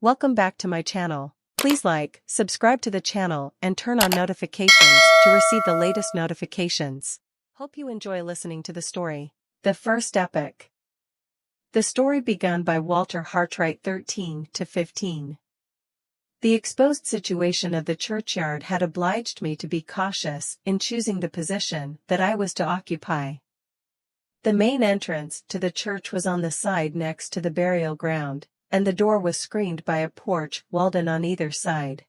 Welcome back to my channel. Please like, subscribe to the channel and turn on notifications to receive the latest notifications. Hope you enjoy listening to the story. The First Epoch. The story begun by Walter Hartwright 13 to 15. The exposed situation of the churchyard had obliged me to be cautious in choosing the position that I was to occupy. The main entrance to the church was on the side next to the burial ground, and the door was screened by a porch walled in on either side.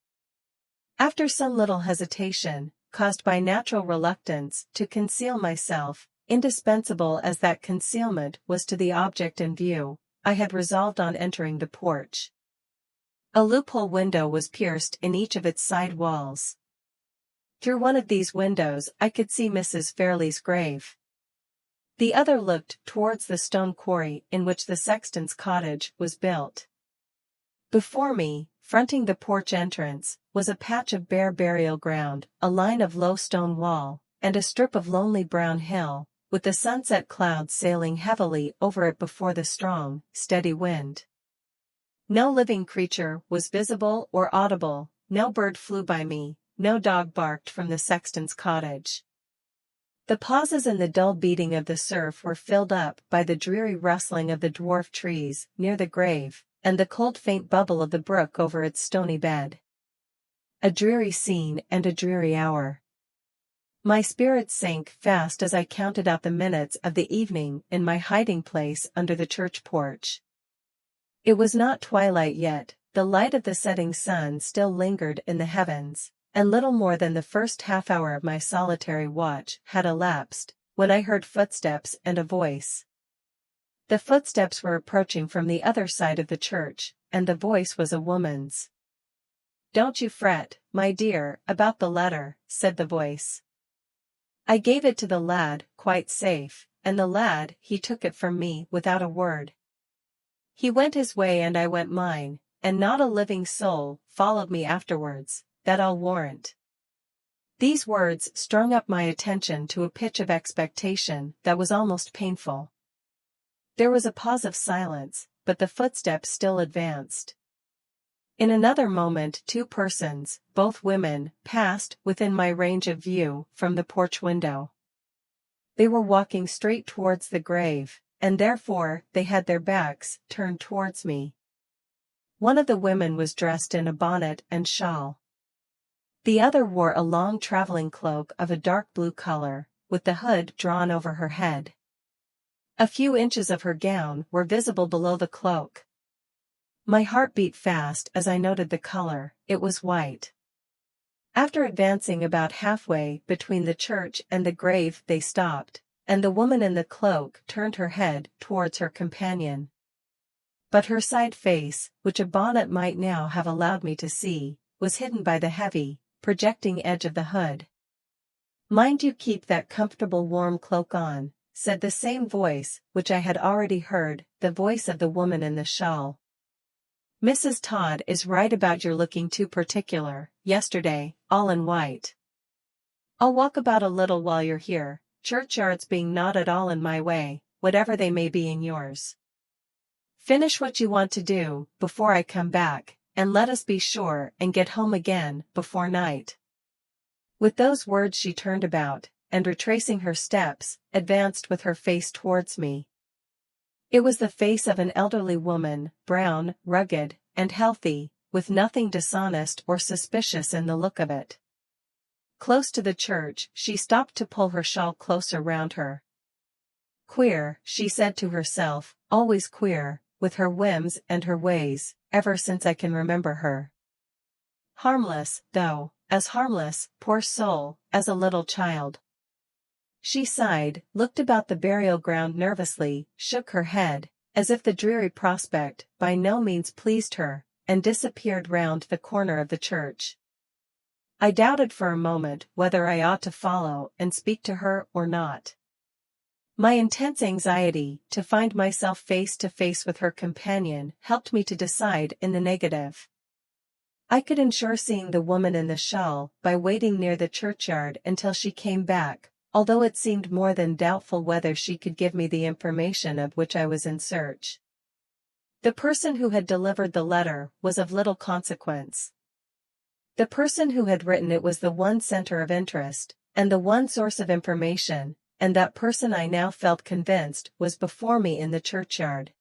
After some little hesitation, caused by natural reluctance to conceal myself, indispensable as that concealment was to the object in view, I had resolved on entering the porch. A loophole window was pierced in each of its side walls. Through one of these windows I could see Mrs. Fairley's grave. The other looked towards the stone quarry in which the sexton's cottage was built. Before me, fronting the porch entrance, was a patch of bare burial ground, a line of low stone wall, and a strip of lonely brown hill, with the sunset clouds sailing heavily over it before the strong, steady wind. No living creature was visible or audible, no bird flew by me, no dog barked from the sexton's cottage. The pauses and the dull beating of the surf were filled up by the dreary rustling of the dwarf trees near the grave, and the cold faint bubble of the brook over its stony bed. A dreary scene and a dreary hour. My spirits sank fast as I counted out the minutes of the evening in my hiding place under the church porch. It was not twilight yet, the light of the setting sun still lingered in the heavens, and little more than the first half-hour of my solitary watch had elapsed, when I heard footsteps and a voice. The footsteps were approaching from the other side of the church, and the voice was a woman's. "Don't you fret, my dear, about the letter," said the voice. "I gave it to the lad, quite safe, and the lad, he took it from me without a word. He went his way and I went mine, and not a living soul followed me afterwards, that I'll warrant." These words strung up my attention to a pitch of expectation that was almost painful. There was a pause of silence, but the footsteps still advanced. In another moment 2 persons, both women, passed within my range of view from the porch window. They were walking straight towards the grave, and therefore they had their backs turned towards me. One of the women was dressed in a bonnet and shawl. The other wore a long traveling cloak of a dark blue color, with the hood drawn over her head. A few inches of her gown were visible below the cloak. My heart beat fast as I noted the color. It was white. After advancing about halfway between the church and the grave they stopped, and the woman in the cloak turned her head towards her companion. But her side face, which a bonnet might now have allowed me to see, was hidden by the heavy, projecting edge of the hood. "Mind you keep that comfortable warm cloak on," said the same voice which I had already heard, the voice of the woman in the shawl. "Mrs. Todd is right about your looking too particular, yesterday, all in white. I'll walk about a little while you're here, churchyards being not at all in my way, whatever they may be in yours. Finish what you want to do, before I come back, and let us be sure and get home again, before night." With those words she turned about, and retracing her steps, advanced with her face towards me. It was the face of an elderly woman, brown, rugged, and healthy, with nothing dishonest or suspicious in the look of it. Close to the church, she stopped to pull her shawl closer round her. "Queer," she said to herself, "always queer, with her whims and her ways, ever since I can remember her. Harmless, though, as harmless, poor soul, as a little child." She sighed, looked about the burial ground nervously, shook her head, as if the dreary prospect by no means pleased her, and disappeared round the corner of the church. I doubted for a moment whether I ought to follow and speak to her or not. My intense anxiety to find myself face to face with her companion helped me to decide in the negative. I could ensure seeing the woman in the shawl by waiting near the churchyard until she came back, although it seemed more than doubtful whether she could give me the information of which I was in search. The person who had delivered the letter was of little consequence. The person who had written it was the one center of interest, and the one source of information, and that person I now felt convinced was before me in the churchyard.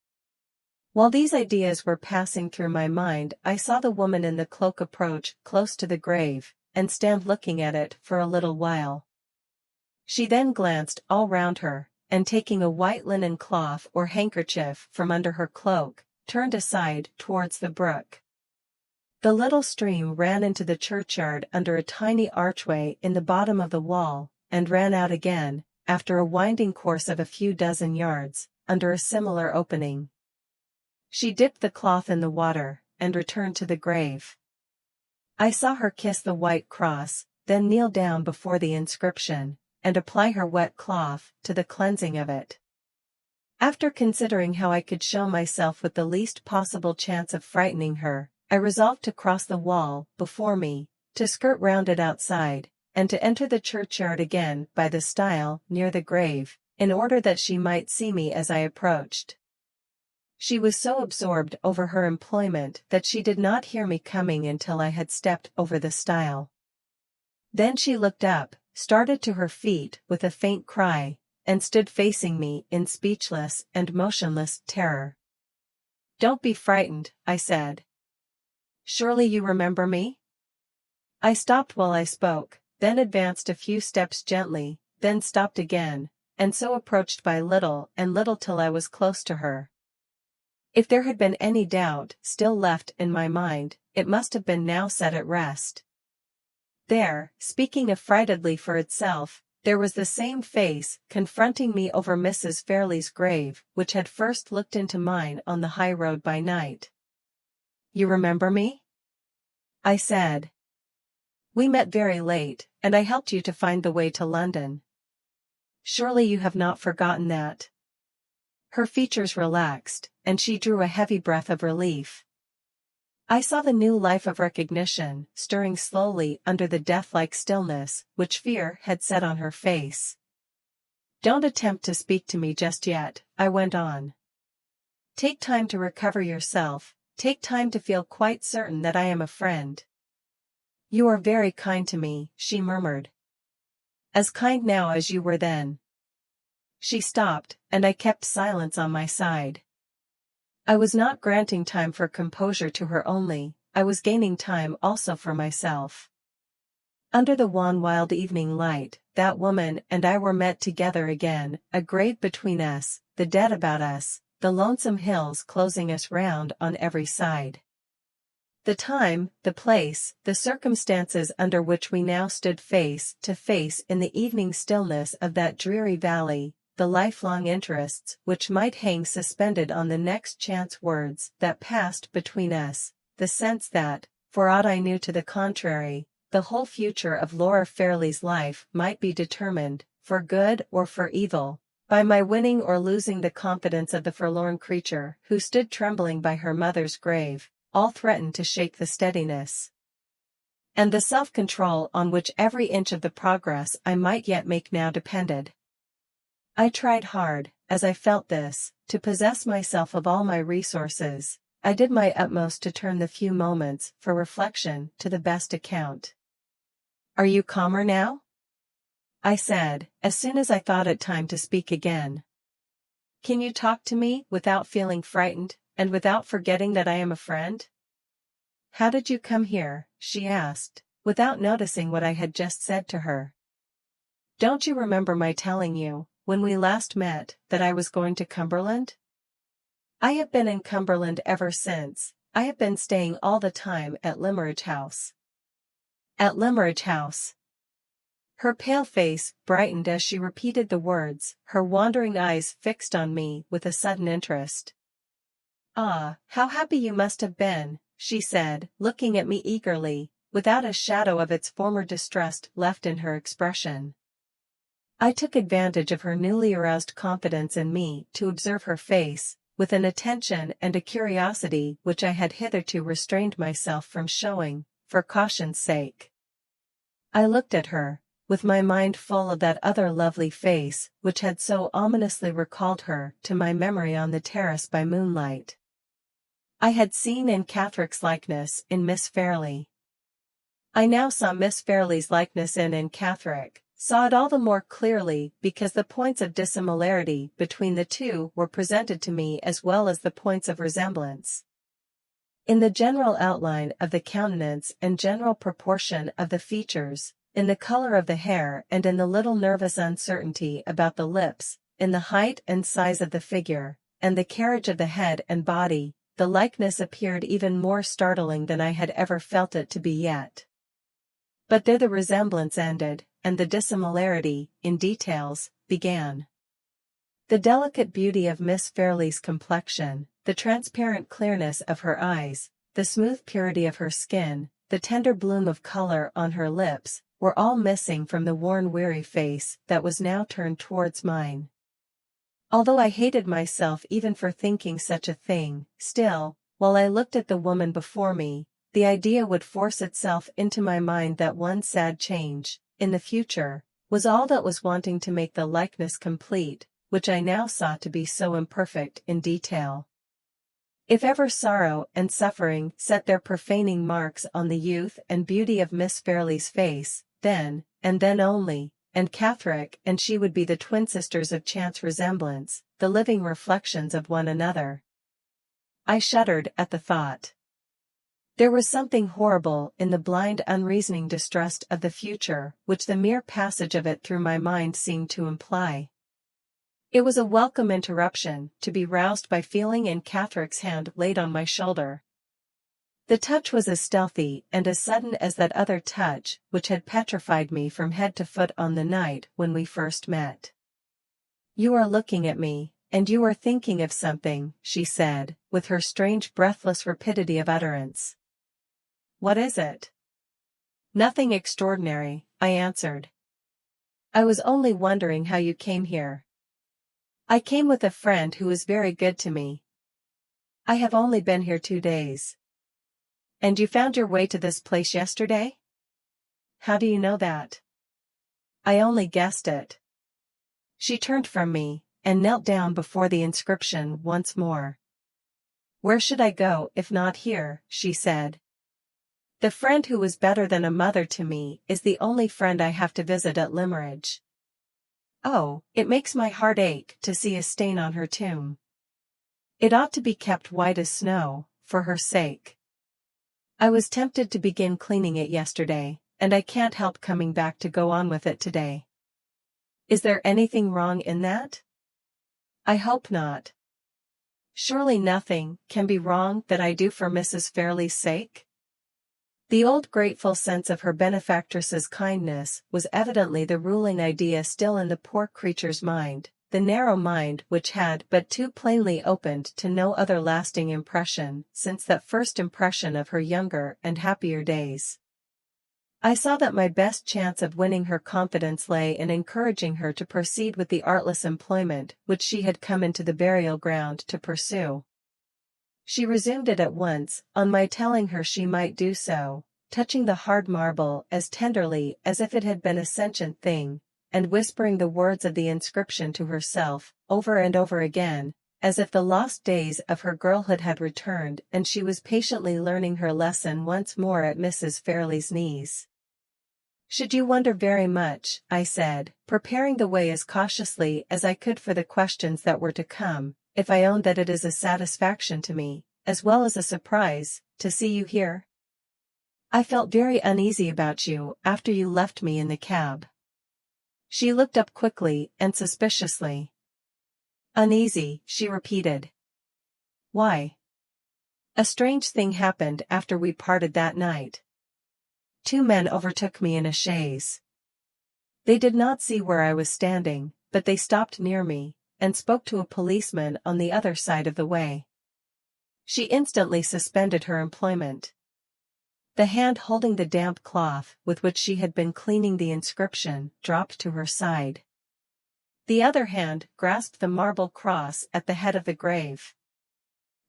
While these ideas were passing through my mind, I saw the woman in the cloak approach close to the grave, and stand looking at it for a little while. She then glanced all round her, and taking a white linen cloth or handkerchief from under her cloak, turned aside towards the brook. The little stream ran into the churchyard under a tiny archway in the bottom of the wall, and ran out again, after a winding course of a few dozen yards, under a similar opening. She dipped the cloth in the water, and returned to the grave. I saw her kiss the white cross, then kneel down before the inscription, and apply her wet cloth to the cleansing of it. After considering how I could show myself with the least possible chance of frightening her, I resolved to cross the wall before me, to skirt round it outside, and to enter the churchyard again by the stile near the grave, in order that she might see me as I approached. She was so absorbed over her employment that she did not hear me coming until I had stepped over the stile. Then she looked up, started to her feet with a faint cry, and stood facing me in speechless and motionless terror. "Don't be frightened," I said. "Surely you remember me?" I stopped while I spoke, then advanced a few steps gently, then stopped again, and so approached by little and little till I was close to her. If there had been any doubt still left in my mind, it must have been now set at rest. There, speaking affrightedly for itself, there was the same face confronting me over Mrs. Fairley's grave which had first looked into mine on the high road by night. "You remember me?" I said. "We met very late, and I helped you to find the way to London. Surely you have not forgotten that?" Her features relaxed, and she drew a heavy breath of relief. I saw the new life of recognition stirring slowly under the death-like stillness which fear had set on her face. "Don't attempt to speak to me just yet," I went on. "Take time to recover yourself, take time to feel quite certain that I am a friend." "You are very kind to me," she murmured. "As kind now as you were then." She stopped, and I kept silence on my side. I was not granting time for composure to her only, I was gaining time also for myself. Under the wan wild evening light, that woman and I were met together again, a grave between us, the dead about us, the lonesome hills closing us round on every side. The time, the place, the circumstances under which we now stood face to face in the evening stillness of that dreary valley, the lifelong interests which might hang suspended on the next chance words that passed between us, the sense that, for aught I knew to the contrary, the whole future of Laura Fairley's life might be determined, for good or for evil, by my winning or losing the confidence of the forlorn creature who stood trembling by her mother's grave, all threatened to shake the steadiness and the self-control on which every inch of the progress I might yet make now depended. I tried hard, as I felt this, to possess myself of all my resources. I did my utmost to turn the few moments for reflection to the best account. "Are you calmer now?" I said, as soon as I thought it time to speak again. "Can you talk to me without feeling frightened, and without forgetting that I am a friend?" "How did you come here?" she asked, without noticing what I had just said to her. "Don't you remember my telling you, when we last met, that I was going to Cumberland?" "I have been in Cumberland ever since. I have been staying all the time at Limeridge House." "At Limeridge House." Her pale face brightened as she repeated the words, her wandering eyes fixed on me with a sudden interest. "Ah, how happy you must have been," she said, looking at me eagerly, without a shadow of its former distrust left in her expression. I took advantage of her newly aroused confidence in me to observe her face, with an attention and a curiosity which I had hitherto restrained myself from showing, for caution's sake. I looked at her, with my mind full of that other lovely face which had so ominously recalled her to my memory on the terrace by moonlight. I had seen in Catherick's likeness in Miss Fairley. I now saw Miss Fairley's likeness in Catherick, saw it all the more clearly because the points of dissimilarity between the two were presented to me as well as the points of resemblance. In the general outline of the countenance and general proportion of the features, in the color of the hair and in the little nervous uncertainty about the lips, in the height and size of the figure, and the carriage of the head and body, the likeness appeared even more startling than I had ever felt it to be yet. But there the resemblance ended, and the dissimilarity, in details, began. The delicate beauty of Miss Fairley's complexion, the transparent clearness of her eyes, the smooth purity of her skin, the tender bloom of color on her lips, were all missing from the worn weary face that was now turned towards mine. Although I hated myself even for thinking such a thing, still, while I looked at the woman before me, the idea would force itself into my mind that one sad change, in the future, was all that was wanting to make the likeness complete, which I now saw to be so imperfect in detail. If ever sorrow and suffering set their profaning marks on the youth and beauty of Miss Fairley's face, then, and then only, and Catherick and she would be the twin sisters of chance resemblance, the living reflections of one another. I shuddered at the thought. There was something horrible in the blind unreasoning distrust of the future which the mere passage of it through my mind seemed to imply. It was a welcome interruption to be roused by feeling in Catherick's hand laid on my shoulder. The touch was as stealthy and as sudden as that other touch which had petrified me from head to foot on the night when we first met. "You are looking at me, and you are thinking of something," she said, with her strange breathless rapidity of utterance. "What is it?" "Nothing extraordinary," I answered. "I was only wondering how you came here." "I came with a friend who is very good to me. I have only been here 2 days." "And you found your way to this place yesterday?" "How do you know that?" "I only guessed it." She turned from me, and knelt down before the inscription once more. "Where should I go if not here?" she said. "The friend who was better than a mother to me is the only friend I have to visit at Limeridge. Oh, it makes my heart ache to see a stain on her tomb. It ought to be kept white as snow, for her sake. I was tempted to begin cleaning it yesterday, and I can't help coming back to go on with it today." "Is there anything wrong in that?" "I hope not. Surely nothing can be wrong that I do for Mrs. Fairley's sake?" The old grateful sense of her benefactress's kindness was evidently the ruling idea still in the poor creature's mind, the narrow mind which had but too plainly opened to no other lasting impression since that first impression of her younger and happier days. I saw that my best chance of winning her confidence lay in encouraging her to proceed with the artless employment which she had come into the burial ground to pursue. She resumed it at once, on my telling her she might do so, touching the hard marble as tenderly as if it had been a sentient thing, and whispering the words of the inscription to herself, over and over again, as if the lost days of her girlhood had returned and she was patiently learning her lesson once more at Mrs. Fairley's knees. "Should you wonder very much," I said, preparing the way as cautiously as I could for the questions that were to come, "if I own that it is a satisfaction to me, as well as a surprise, to see you here? I felt very uneasy about you after you left me in the cab." She looked up quickly and suspiciously. "Uneasy," she repeated. "Why?" "A strange thing happened after we parted that night. 2 men overtook me in a chaise. They did not see where I was standing, but they stopped near me, and spoke to a policeman on the other side of the way." She instantly suspended her employment. The hand holding the damp cloth with which she had been cleaning the inscription dropped to her side. The other hand grasped the marble cross at the head of the grave.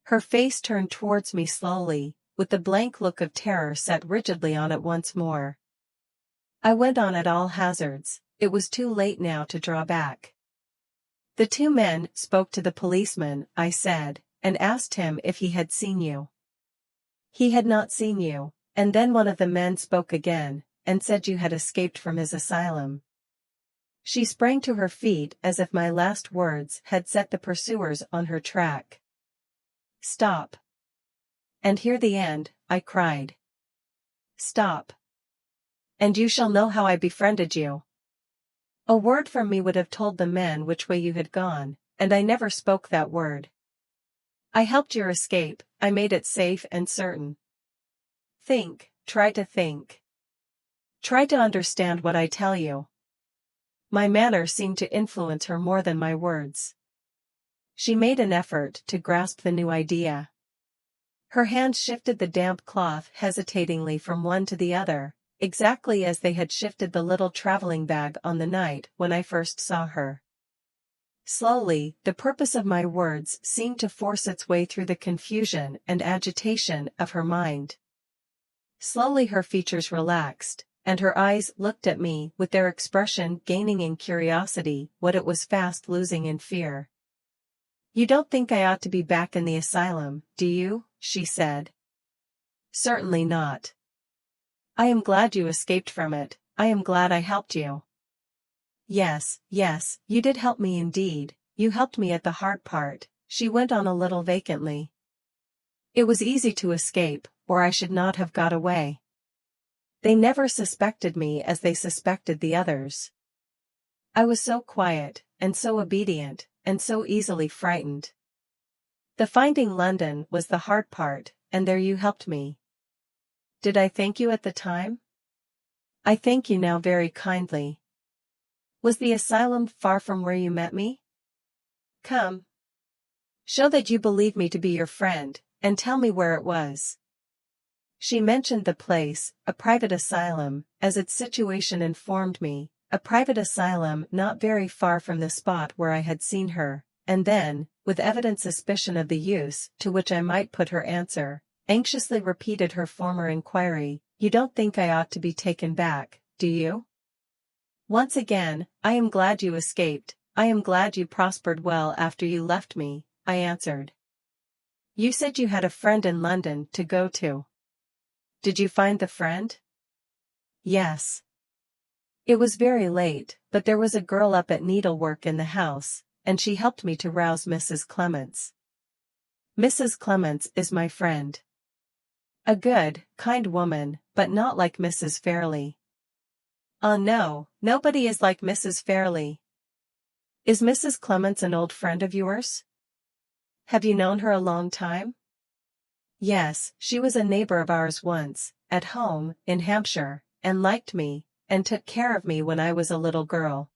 Her face turned towards me slowly, with the blank look of terror set rigidly on it once more. I went on at all hazards. It was too late now to draw back. "The 2 men spoke to the policeman," I said, and asked him if he had seen you. He had not seen you, and then one of the men spoke again, and said you had escaped from his asylum. She sprang to her feet as if my last words had set the pursuers on her track. Stop. And hear the end, I cried. Stop. And you shall know how I befriended you. A word from me would have told the men which way you had gone, and I never spoke that word. I helped your escape, I made it safe and certain. Think, try to think. Try to understand what I tell you. My manner seemed to influence her more than my words. She made an effort to grasp the new idea. Her hands shifted the damp cloth hesitatingly from one to the other, exactly as they had shifted the little traveling bag on the night when I first saw her. Slowly, the purpose of my words seemed to force its way through the confusion and agitation of her mind. Slowly her features relaxed, and her eyes looked at me with their expression gaining in curiosity what it was fast losing in fear. You don't think I ought to be back in the asylum, do you? She said. Certainly not. I am glad you escaped from it, I am glad I helped you. Yes, you did help me indeed, you helped me at the hard part, she went on a little vacantly. It was easy to escape, or I should not have got away. They never suspected me as they suspected the others. I was so quiet, and so obedient, and so easily frightened. The finding London was the hard part, and there you helped me. Did I thank you at the time? I thank you now very kindly. Was the asylum far from where you met me? Come. Show that you believe me to be your friend, and tell me where it was. She mentioned the place, a private asylum, as its situation informed me, a private asylum not very far from the spot where I had seen her, and then, with evident suspicion of the use to which I might put her answer, anxiously repeated her former inquiry, you don't think I ought to be taken back, do you? Once again, I am glad you escaped, I am glad you prospered well after you left me, I answered. You said you had a friend in London to go to. Did you find the friend? Yes. It was very late, but there was a girl up at needlework in the house, and she helped me to rouse Mrs. Clements. Mrs. Clements is my friend. A good, kind woman, but not like Mrs. Fairley. Ah no, nobody is like Mrs. Fairley. Is Mrs. Clements an old friend of yours? Have you known her a long time? Yes, she was a neighbor of ours once, at home, in Hampshire, and liked me, and took care of me when I was a little girl.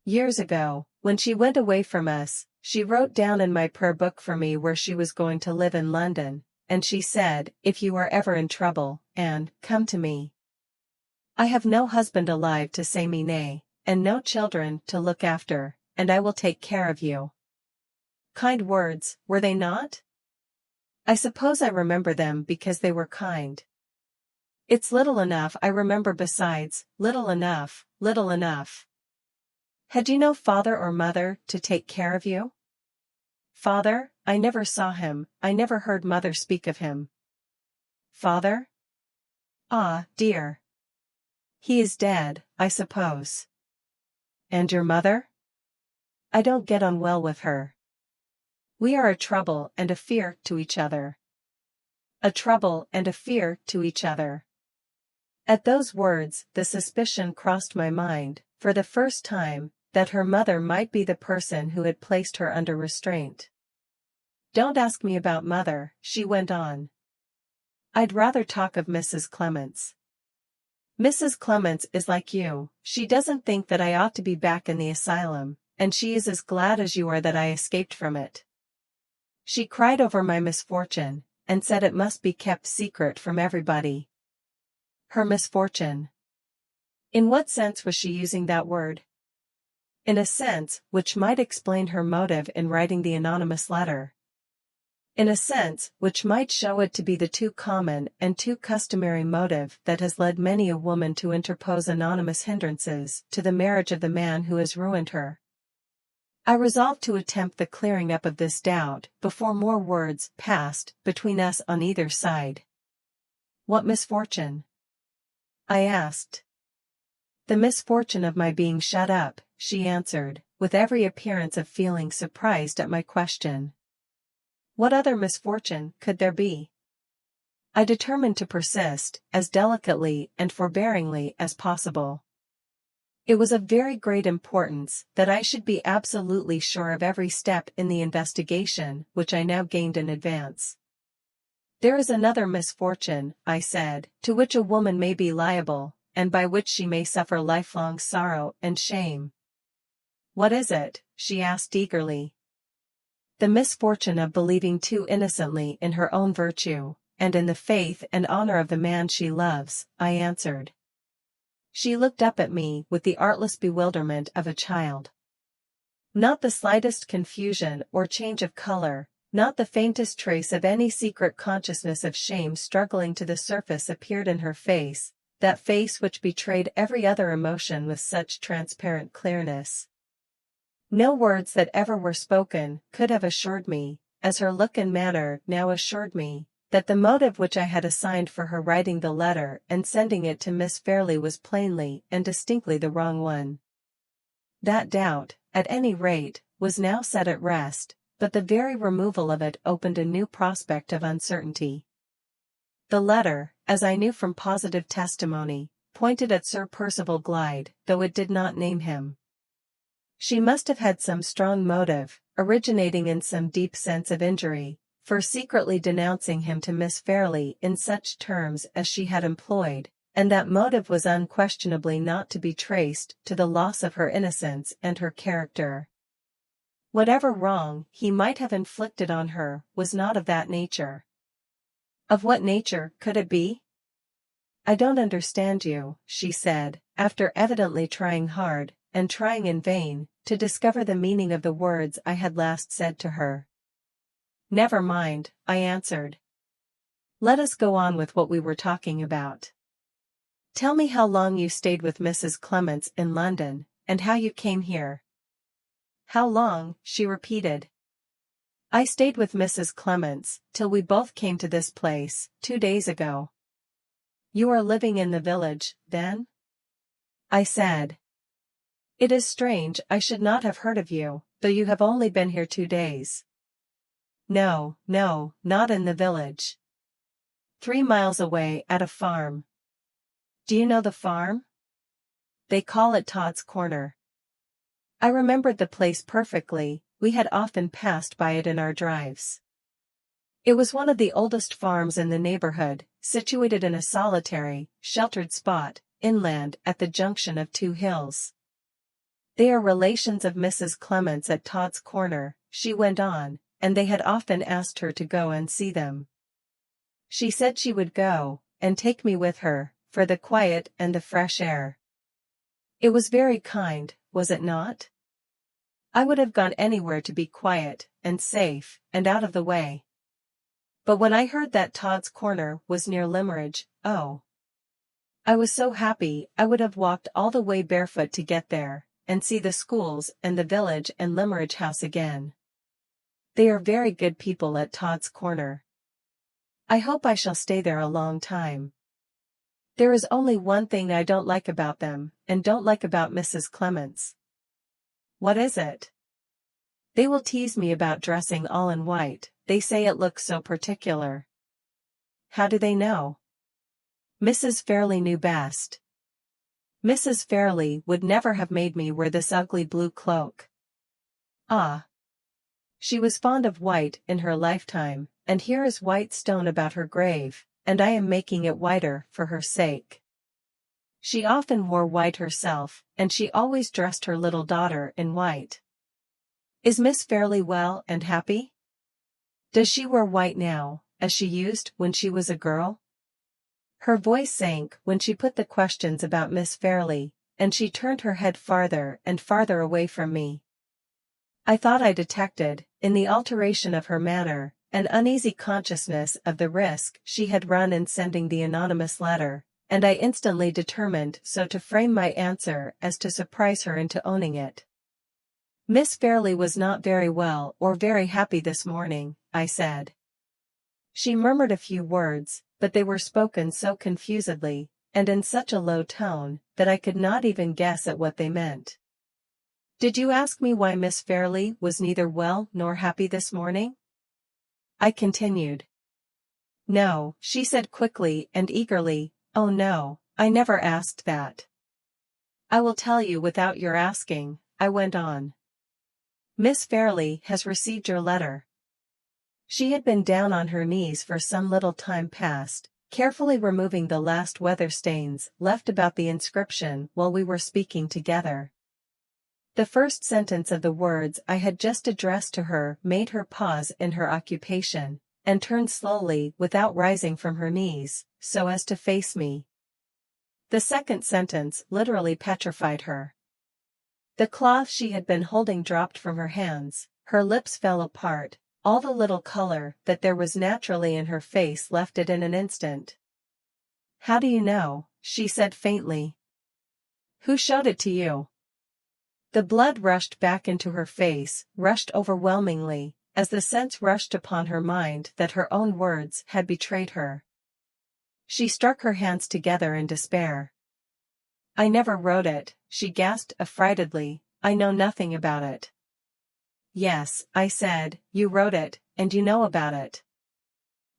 Years ago, when she went away from us, she wrote down in my prayer book for me where she was going to live in London, and she said, if you are ever in trouble, Anne, come to me. I have no husband alive to say me nay, and no children to look after, and I will take care of you. Kind words, were they not? I suppose I remember them because they were kind. It's little enough I remember besides, little enough. Had you no father or mother to take care of you? Father, I never saw him, I never heard mother speak of him. Father? Ah, dear. He is dead, I suppose. And your mother? I don't get on well with her. We are a trouble and a fear to each other. A trouble and a fear to each other. At those words, the suspicion crossed my mind, for the first time, that her mother might be the person who had placed her under restraint. Don't ask me about mother, she went on. I'd rather talk of Mrs. Clements. Mrs. Clements is like you, she doesn't think that I ought to be back in the asylum, and she is as glad as you are that I escaped from it. She cried over my misfortune, and said it must be kept secret from everybody. Her misfortune. In what sense was she using that word? In a sense which might explain her motive in writing the anonymous letter. In a sense which might show it to be the too common and too customary motive that has led many a woman to interpose anonymous hindrances to the marriage of the man who has ruined her. I resolved to attempt the clearing up of this doubt before more words passed between us on either side. "What misfortune?" I asked. "The misfortune of my being shut up," she answered, with every appearance of feeling surprised at my question. What other misfortune could there be? I determined to persist, as delicately and forbearingly as possible. It was of very great importance that I should be absolutely sure of every step in the investigation which I now gained in advance. "There is another misfortune," I said, "to which a woman may be liable, and by which she may suffer lifelong sorrow and shame." "What is it?" she asked eagerly. "The misfortune of believing too innocently in her own virtue, and in the faith and honor of the man she loves," I answered. She looked up at me with the artless bewilderment of a child. Not the slightest confusion or change of color, not the faintest trace of any secret consciousness of shame struggling to the surface appeared in her face, that face which betrayed every other emotion with such transparent clearness. No words that ever were spoken could have assured me, as her look and manner now assured me, that the motive which I had assigned for her writing the letter and sending it to Miss Fairley was plainly and distinctly the wrong one. That doubt, at any rate, was now set at rest, but the very removal of it opened a new prospect of uncertainty. The letter, as I knew from positive testimony, pointed at Sir Percival Glyde, though it did not name him. She must have had some strong motive, originating in some deep sense of injury, for secretly denouncing him to Miss Fairley in such terms as she had employed, and that motive was unquestionably not to be traced to the loss of her innocence and her character. Whatever wrong he might have inflicted on her was not of that nature. Of what nature could it be? "I don't understand you," she said, after evidently trying hard, and trying in vain, to discover the meaning of the words I had last said to her. "Never mind," I answered. "Let us go on with what we were talking about. Tell me how long you stayed with Mrs. Clements in London, and how you came here." "How long?" she repeated. "I stayed with Mrs. Clements till we both came to this place, 2 days ago." "You are living in the village, then?" I said. "It is strange I should not have heard of you, though you have only been here 2 days. "No, no, not in the village. 3 miles away at a farm." "Do you know the farm?" "They call it Todd's Corner." I remembered the place perfectly, we had often passed by it in our drives. It was one of the oldest farms in the neighborhood, situated in a solitary, sheltered spot, inland at the junction of 2 hills. "They are relations of Mrs. Clements at Todd's Corner," she went on, "and they had often asked her to go and see them. She said she would go, and take me with her, for the quiet and the fresh air. It was very kind, was it not? I would have gone anywhere to be quiet, and safe, and out of the way. But when I heard that Todd's Corner was near Limmeridge, oh! I was so happy I would have walked all the way barefoot to get there, and see the schools and the village and Limmeridge House again. They are very good people at Todd's Corner. I hope I shall stay there a long time. There is only one thing I don't like about them, and don't like about Mrs. Clements." "What is it?" "They will tease me about dressing all in white, they say it looks so particular." "How do they know?" "Mrs. Fairley knew best. Mrs. Fairley would never have made me wear this ugly blue cloak." "Ah! She was fond of white in her lifetime, and here is white stone about her grave, and I am making it whiter for her sake. She often wore white herself, and she always dressed her little daughter in white." "Is Miss Fairley well and happy? Does she wear white now, as she used when she was a girl?" Her voice sank when she put the questions about Miss Fairley, and she turned her head farther and farther away from me. I thought I detected, in the alteration of her manner, an uneasy consciousness of the risk she had run in sending the anonymous letter, and I instantly determined so to frame my answer as to surprise her into owning it. Miss Fairley was not very well or very happy this morning, I said. She murmured a few words, but they were spoken so confusedly, and in such a low tone, that I could not even guess at what they meant. Did you ask me why Miss Fairley was neither well nor happy this morning? I continued. No, she said quickly and eagerly. Oh no, I never asked that. I will tell you without your asking, I went on. Miss Fairley has received your letter. She had been down on her knees for some little time past, carefully removing the last weather stains left about the inscription while we were speaking together. The first sentence of the words I had just addressed to her made her pause in her occupation, and turn slowly without rising from her knees, so as to face me. The second sentence literally petrified her. The cloth she had been holding dropped from her hands, her lips fell apart, all the little color that there was naturally in her face left it in an instant. How do you know? She said faintly. Who showed it to you? The blood rushed back into her face, rushed overwhelmingly, as the sense rushed upon her mind that her own words had betrayed her. She struck her hands together in despair. I never wrote it, she gasped affrightedly. I know nothing about it. Yes, I said, you wrote it, and you know about it.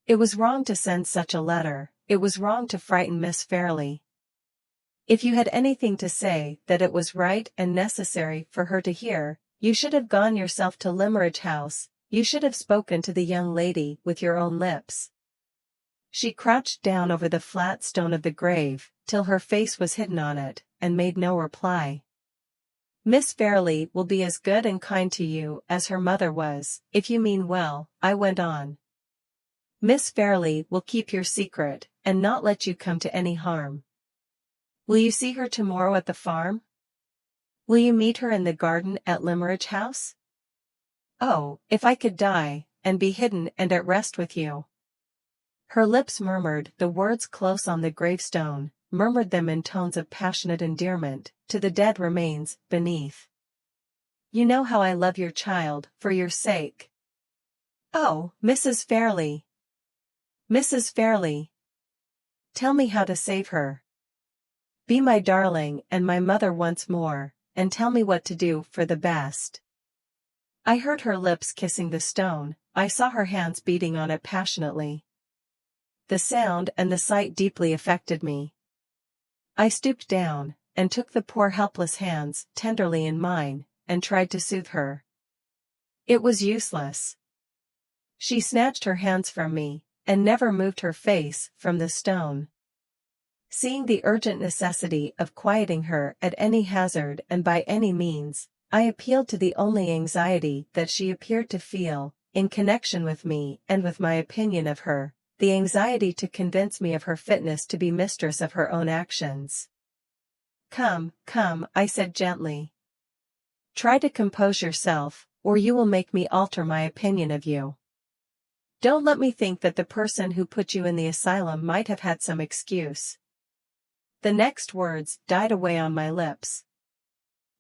It was wrong to send such a letter, it was wrong to frighten Miss Fairley. If you had anything to say that it was right and necessary for her to hear, you should have gone yourself to Limmeridge House, you should have spoken to the young lady with your own lips. She crouched down over the flat stone of the grave, till her face was hidden on it, and made no reply. Miss Fairley will be as good and kind to you as her mother was, if you mean well, I went on. Miss Fairley will keep your secret, and not let you come to any harm. Will you see her tomorrow at the farm? Will you meet her in the garden at Limmeridge House? Oh, if I could die, and be hidden and at rest with you. Her lips murmured the words close on the gravestone, murmured them in tones of passionate endearment, to the dead remains beneath. You know how I love your child, for your sake. Oh, Mrs. Fairley! Mrs. Fairley! Tell me how to save her. Be my darling and my mother once more, and tell me what to do for the best. I heard her lips kissing the stone, I saw her hands beating on it passionately. The sound and the sight deeply affected me. I stooped down, and took the poor helpless hands tenderly in mine, and tried to soothe her. It was useless. She snatched her hands from me, and never moved her face from the stone. Seeing the urgent necessity of quieting her at any hazard and by any means, I appealed to the only anxiety that she appeared to feel, in connection with me and with my opinion of her, the anxiety to convince me of her fitness to be mistress of her own actions. Come, come, I said gently. Try to compose yourself, or you will make me alter my opinion of you. Don't let me think that the person who put you in the asylum might have had some excuse. The next words died away on my lips.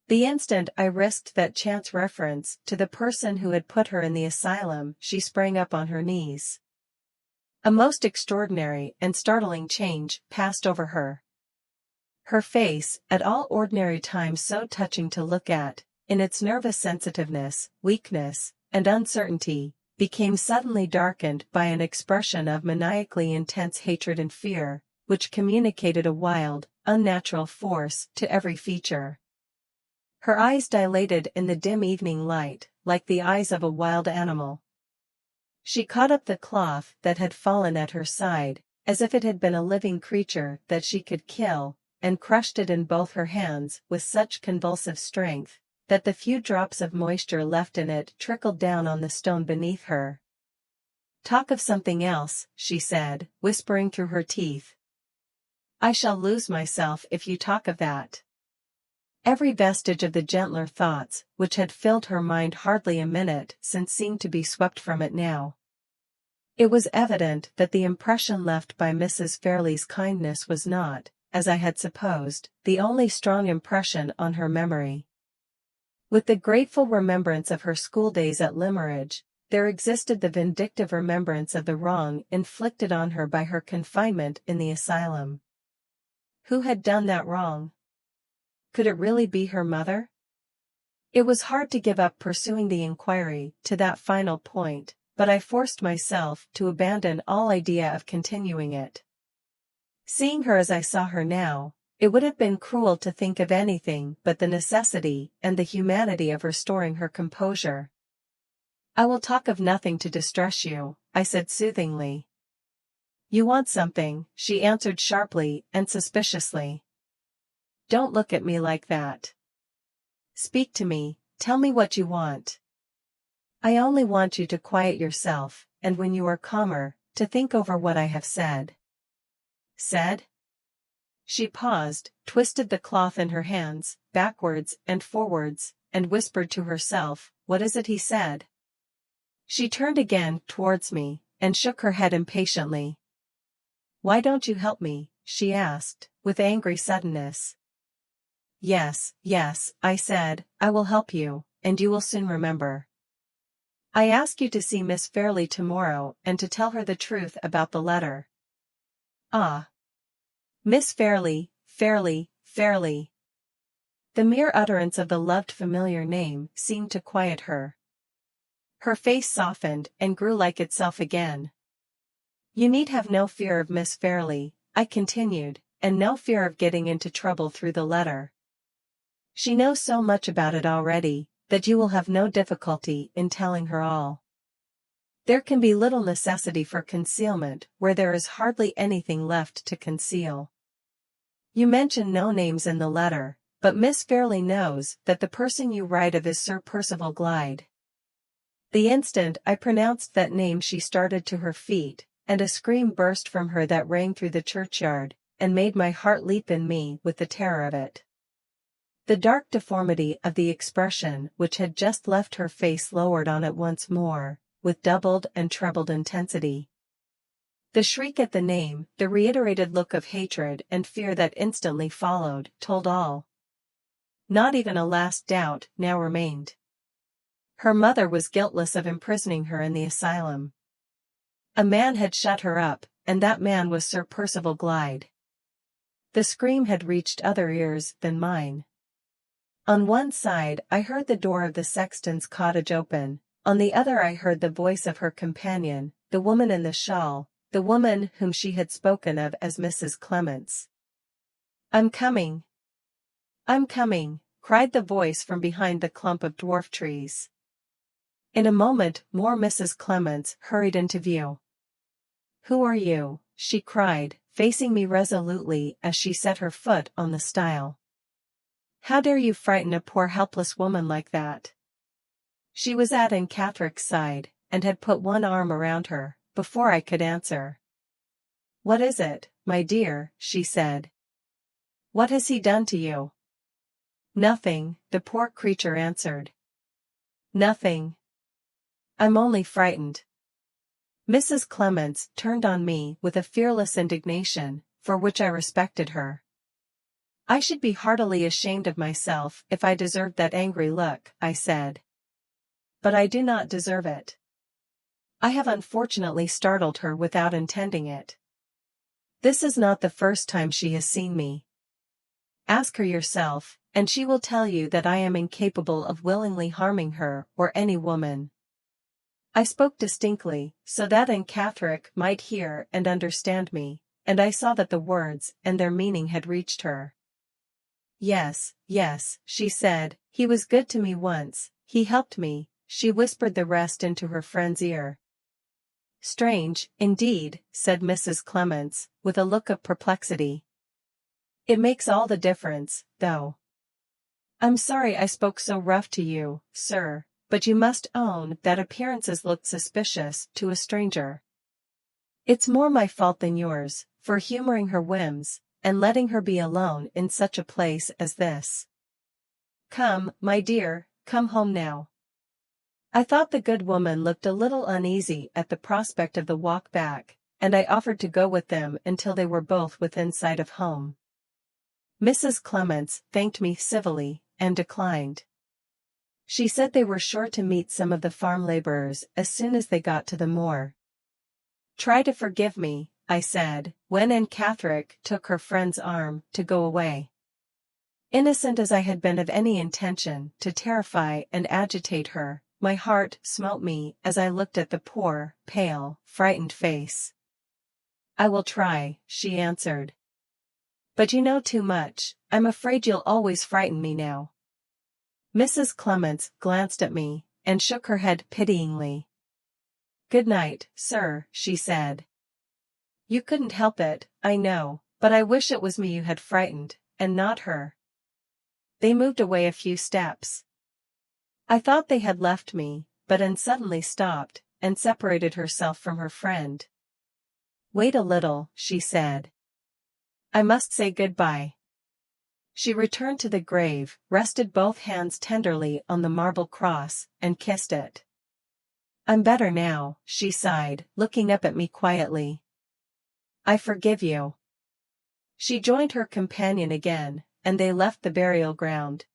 The instant I risked that chance reference to the person who had put her in the asylum, she sprang up on her knees. A most extraordinary and startling change passed over her. Her face, at all ordinary times so touching to look at, in its nervous sensitiveness, weakness, and uncertainty, became suddenly darkened by an expression of maniacally intense hatred and fear, which communicated a wild, unnatural force to every feature. Her eyes dilated in the dim evening light, like the eyes of a wild animal. She caught up the cloth that had fallen at her side, as if it had been a living creature that she could kill, and crushed it in both her hands with such convulsive strength, that the few drops of moisture left in it trickled down on the stone beneath her. Talk of something else, she said, whispering through her teeth. I shall lose myself if you talk of that. Every vestige of the gentler thoughts which had filled her mind hardly a minute since seemed to be swept from it now. It was evident that the impression left by Mrs. Fairley's kindness was not, as I had supposed, the only strong impression on her memory. With the grateful remembrance of her school days at Limeridge, there existed the vindictive remembrance of the wrong inflicted on her by her confinement in the asylum. Who had done that wrong? Could it really be her mother? It was hard to give up pursuing the inquiry to that final point, but I forced myself to abandon all idea of continuing it. Seeing her as I saw her now, it would have been cruel to think of anything but the necessity and the humanity of restoring her composure. "I will talk of nothing to distress you," I said soothingly. "You want something," she answered sharply and suspiciously. "Don't look at me like that. Speak to me, tell me what you want." "I only want you to quiet yourself, and when you are calmer, to think over what I have said." "Said?" She paused, twisted the cloth in her hands, backwards and forwards, and whispered to herself, "What is it he said?" She turned again towards me, and shook her head impatiently. "Why don't you help me?" she asked, with angry suddenness. "Yes, yes," I said, "I will help you, and you will soon remember. I ask you to see Miss Fairley tomorrow and to tell her the truth about the letter." "Ah! Miss Fairley, Fairley, Fairley." The mere utterance of the loved familiar name seemed to quiet her. Her face softened and grew like itself again. "You need have no fear of Miss Fairley," I continued, "and no fear of getting into trouble through the letter. She knows so much about it already, that you will have no difficulty in telling her all. There can be little necessity for concealment where there is hardly anything left to conceal. You mention no names in the letter, but Miss Fairley knows that the person you write of is Sir Percival Glyde." The instant I pronounced that name she started to her feet, and a scream burst from her that rang through the churchyard, and made my heart leap in me with the terror of it. The dark deformity of the expression which had just left her face lowered on it once more, with doubled and trebled intensity. The shriek at the name, the reiterated look of hatred and fear that instantly followed, told all. Not even a last doubt now remained. Her mother was guiltless of imprisoning her in the asylum. A man had shut her up, and that man was Sir Percival Glyde. The scream had reached other ears than mine. On one side I heard the door of the sexton's cottage open, on the other I heard the voice of her companion, the woman in the shawl, the woman whom she had spoken of as Mrs. Clements. "I'm coming! I'm coming!" cried the voice from behind the clump of dwarf trees. In a moment more Mrs. Clements hurried into view. "Who are you?" she cried, facing me resolutely as she set her foot on the stile. "How dare you frighten a poor helpless woman like that?" She was at Aunt Catherick's side, and had put one arm around her, before I could answer. "What is it, my dear?" she said. "What has he done to you?" "Nothing," the poor creature answered. "Nothing. I'm only frightened." Mrs. Clements turned on me with a fearless indignation, for which I respected her. "I should be heartily ashamed of myself if I deserved that angry look," I said. "But I do not deserve it. I have unfortunately startled her without intending it. This is not the first time she has seen me. Ask her yourself, and she will tell you that I am incapable of willingly harming her or any woman." I spoke distinctly, so that Aunt Catherick might hear and understand me, and I saw that the words and their meaning had reached her. "Yes, yes," she said, "he was good to me once, he helped me." She whispered the rest into her friend's ear. "Strange, indeed," said Mrs. Clements, with a look of perplexity. "It makes all the difference, though. I'm sorry I spoke so rough to you, sir, but you must own that appearances looked suspicious to a stranger. It's more my fault than yours, for humoring her whims, and letting her be alone in such a place as this. Come, my dear, come home now." I thought the good woman looked a little uneasy at the prospect of the walk back, and I offered to go with them until they were both within sight of home. Mrs. Clements thanked me civilly, and declined. She said they were sure to meet some of the farm laborers as soon as they got to the moor. Try to forgive me, I said, when Aunt Catherine took her friend's arm to go away. Innocent as I had been of any intention to terrify and agitate her, my heart smote me as I looked at the poor, pale, frightened face. I will try, she answered. But you know too much, I'm afraid you'll always frighten me now. Mrs. Clements glanced at me, and shook her head pityingly. Good night, sir, she said. You couldn't help it, I know, but I wish it was me you had frightened, and not her. They moved away a few steps. I thought they had left me, but Anne suddenly stopped, and separated herself from her friend. Wait a little, she said. I must say good-bye. She returned to the grave, rested both hands tenderly on the marble cross, and kissed it. I'm better now, she sighed, looking up at me quietly. I forgive you. She joined her companion again, and they left the burial ground.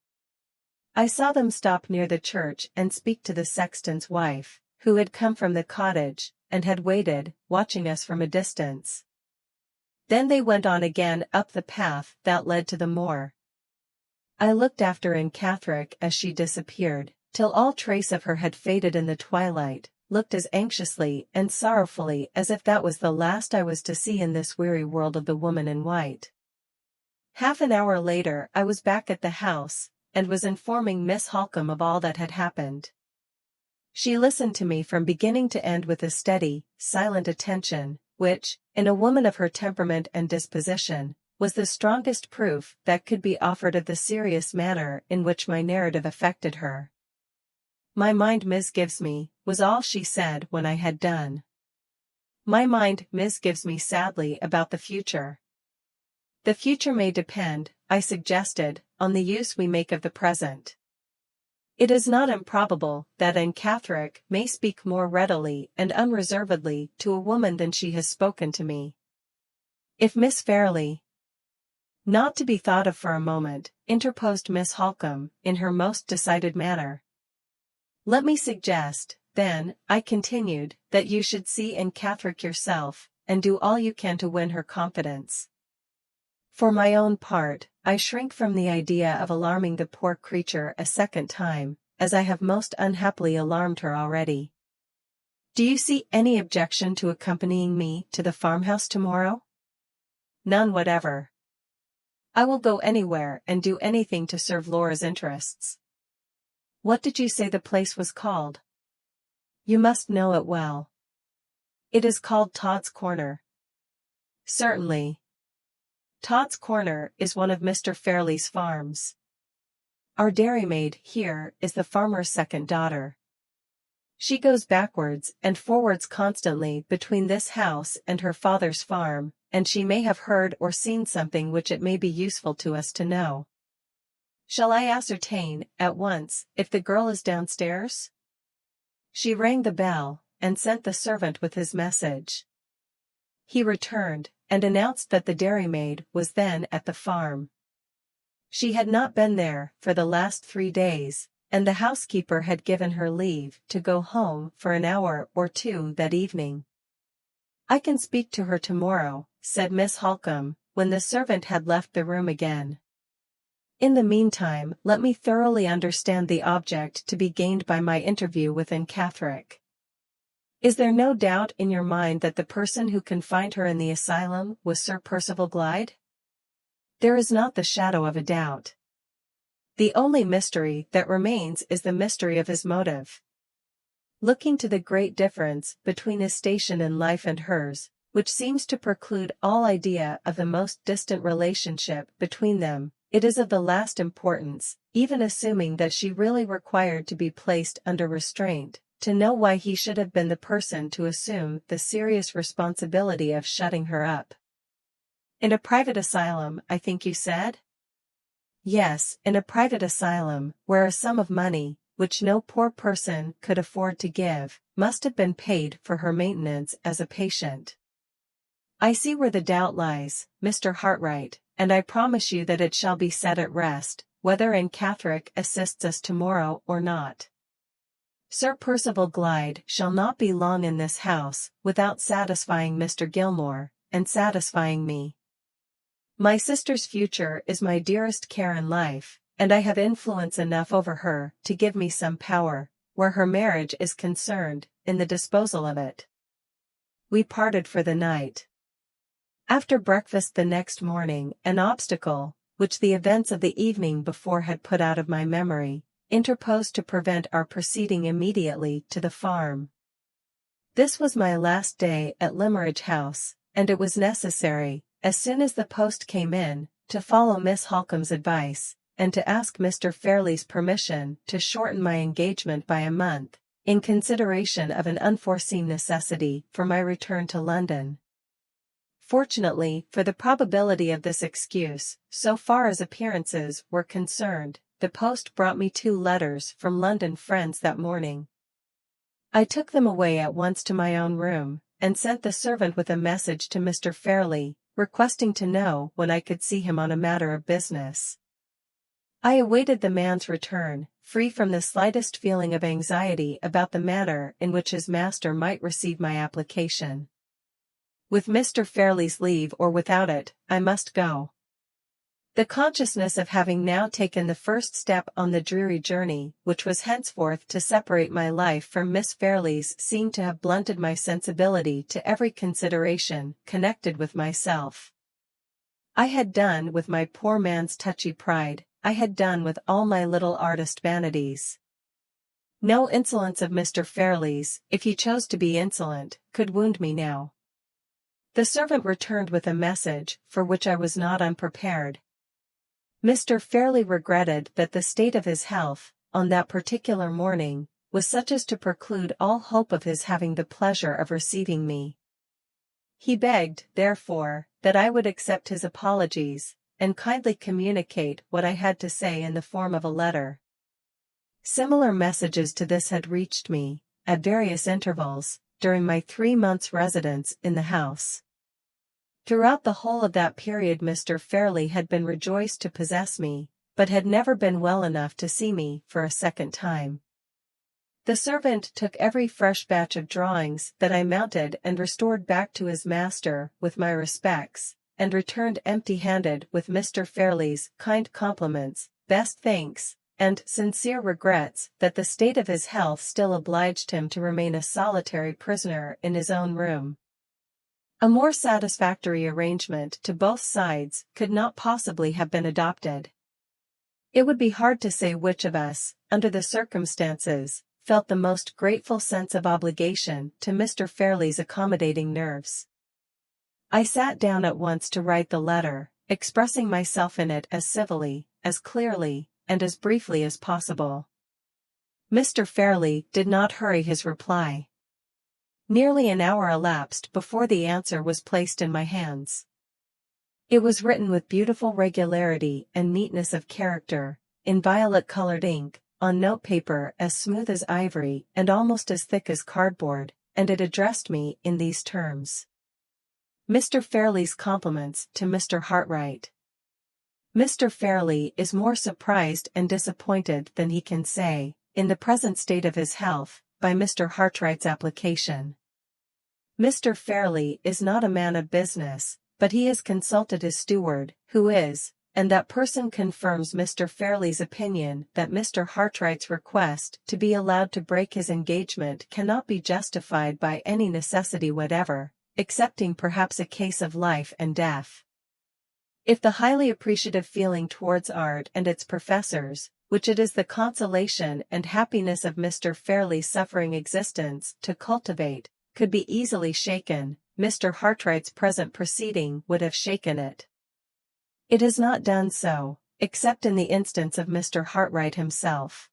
I saw them stop near the church and speak to the sexton's wife, who had come from the cottage, and had waited, watching us from a distance. Then they went on again up the path that led to the moor. I looked after Aunt Catherine as she disappeared, till all trace of her had faded in the twilight, looked as anxiously and sorrowfully as if that was the last I was to see in this weary world of the woman in white. Half an hour later I was back at the house, and was informing Miss Holcombe of all that had happened. She listened to me from beginning to end with a steady, silent attention, which, in a woman of her temperament and disposition, was the strongest proof that could be offered of the serious manner in which my narrative affected her. My mind misgives me, was all she said when I had done. My mind misgives me sadly about the future. The future may depend, I suggested, on the use we make of the present. It is not improbable that Aunt Catherine may speak more readily and unreservedly to a woman than she has spoken to me. If Miss Fairley— Not to be thought of for a moment, interposed Miss Holcombe, in her most decided manner. Let me suggest, then, I continued, that you should see Aunt Catherine yourself, and do all you can to win her confidence. For my own part, I shrink from the idea of alarming the poor creature a second time, as I have most unhappily alarmed her already. Do you see any objection to accompanying me to the farmhouse tomorrow? None whatever. I will go anywhere and do anything to serve Laura's interests. What did you say the place was called? You must know it well. It is called Todd's Corner. Certainly. Todd's Corner is one of Mr. Fairley's farms. Our dairymaid here is the farmer's second daughter. She goes backwards and forwards constantly between this house and her father's farm, and she may have heard or seen something which it may be useful to us to know. Shall I ascertain, at once, if the girl is downstairs? She rang the bell, and sent the servant with his message. He returned, and announced that the dairymaid was then at the farm. She had not been there for the last 3 days, and the housekeeper had given her leave to go home for an hour or two that evening. I can speak to her tomorrow, said Miss Holcombe, when the servant had left the room again. In the meantime, let me thoroughly understand the object to be gained by my interview with Aunt Catherine. Is there no doubt in your mind that the person who confined her in the asylum was Sir Percival Glyde? There is not the shadow of a doubt. The only mystery that remains is the mystery of his motive. Looking to the great difference between his station in life and hers, which seems to preclude all idea of the most distant relationship between them, it is of the last importance, even assuming that she really required to be placed under restraint, to know why he should have been the person to assume the serious responsibility of shutting her up. In a private asylum, I think you said? Yes, in a private asylum, where a sum of money, which no poor person could afford to give, must have been paid for her maintenance as a patient. I see where the doubt lies, Mr. Hartright, and I promise you that it shall be set at rest, whether Anne Catherick assists us tomorrow or not. Sir Percival Glyde shall not be long in this house without satisfying Mr. Gilmore, and satisfying me. My sister's future is my dearest care in life, and I have influence enough over her to give me some power, where her marriage is concerned, in the disposal of it. We parted for the night. After breakfast the next morning, an obstacle, which the events of the evening before had put out of my memory, interposed to prevent our proceeding immediately to the farm. This was my last day at Limeridge House, and it was necessary, as soon as the post came in, to follow Miss Holcomb's advice, and to ask Mr. Fairlie's permission to shorten my engagement by a month, in consideration of an unforeseen necessity for my return to London. Fortunately for the probability of this excuse, so far as appearances were concerned, the post brought me 2 letters from London friends that morning. I took them away at once to my own room, and sent the servant with a message to Mr. Fairlie, requesting to know when I could see him on a matter of business. I awaited the man's return, free from the slightest feeling of anxiety about the manner in which his master might receive my application. With Mr. Fairlie's leave or without it, I must go. The consciousness of having now taken the first step on the dreary journey which was henceforth to separate my life from Miss Fairlie's seemed to have blunted my sensibility to every consideration connected with myself. I had done with my poor man's touchy pride, I had done with all my little artist vanities. No insolence of Mr. Fairlie's, if he chose to be insolent, could wound me now. The servant returned with a message, for which I was not unprepared. Mr. Fairlie regretted that the state of his health, on that particular morning, was such as to preclude all hope of his having the pleasure of receiving me. He begged, therefore, that I would accept his apologies, and kindly communicate what I had to say in the form of a letter. Similar messages to this had reached me, at various intervals, during my 3 months' residence in the house. Throughout the whole of that period Mr. Fairlie had been rejoiced to possess me, but had never been well enough to see me for a second time. The servant took every fresh batch of drawings that I mounted and restored back to his master with my respects, and returned empty-handed with Mr. Fairlie's kind compliments, best thanks, and sincere regrets that the state of his health still obliged him to remain a solitary prisoner in his own room. A more satisfactory arrangement to both sides could not possibly have been adopted. It would be hard to say which of us, under the circumstances, felt the most grateful sense of obligation to Mr. Fairlie's accommodating nerves. I sat down at once to write the letter, expressing myself in it as civilly, as clearly, and as briefly as possible. Mr. Fairlie did not hurry his reply. Nearly an hour elapsed before the answer was placed in my hands. It was written with beautiful regularity and neatness of character, in violet-colored ink, on notepaper as smooth as ivory and almost as thick as cardboard, and it addressed me in these terms. Mr. Fairlie's compliments to Mr. Hartright. Mr. Fairlie is more surprised and disappointed than he can say, in the present state of his health, by Mr. Hartright's application. Mr. Fairlie is not a man of business, but he has consulted his steward, who is, and that person confirms Mr. Fairlie's opinion that Mr. Hartright's request to be allowed to break his engagement cannot be justified by any necessity whatever, excepting perhaps a case of life and death. If the highly appreciative feeling towards art and its professors, which it is the consolation and happiness of Mr. Fairlie's suffering existence to cultivate, could be easily shaken, Mr. Hartright's present proceeding would have shaken it. It has not done so, except in the instance of Mr. Hartright himself.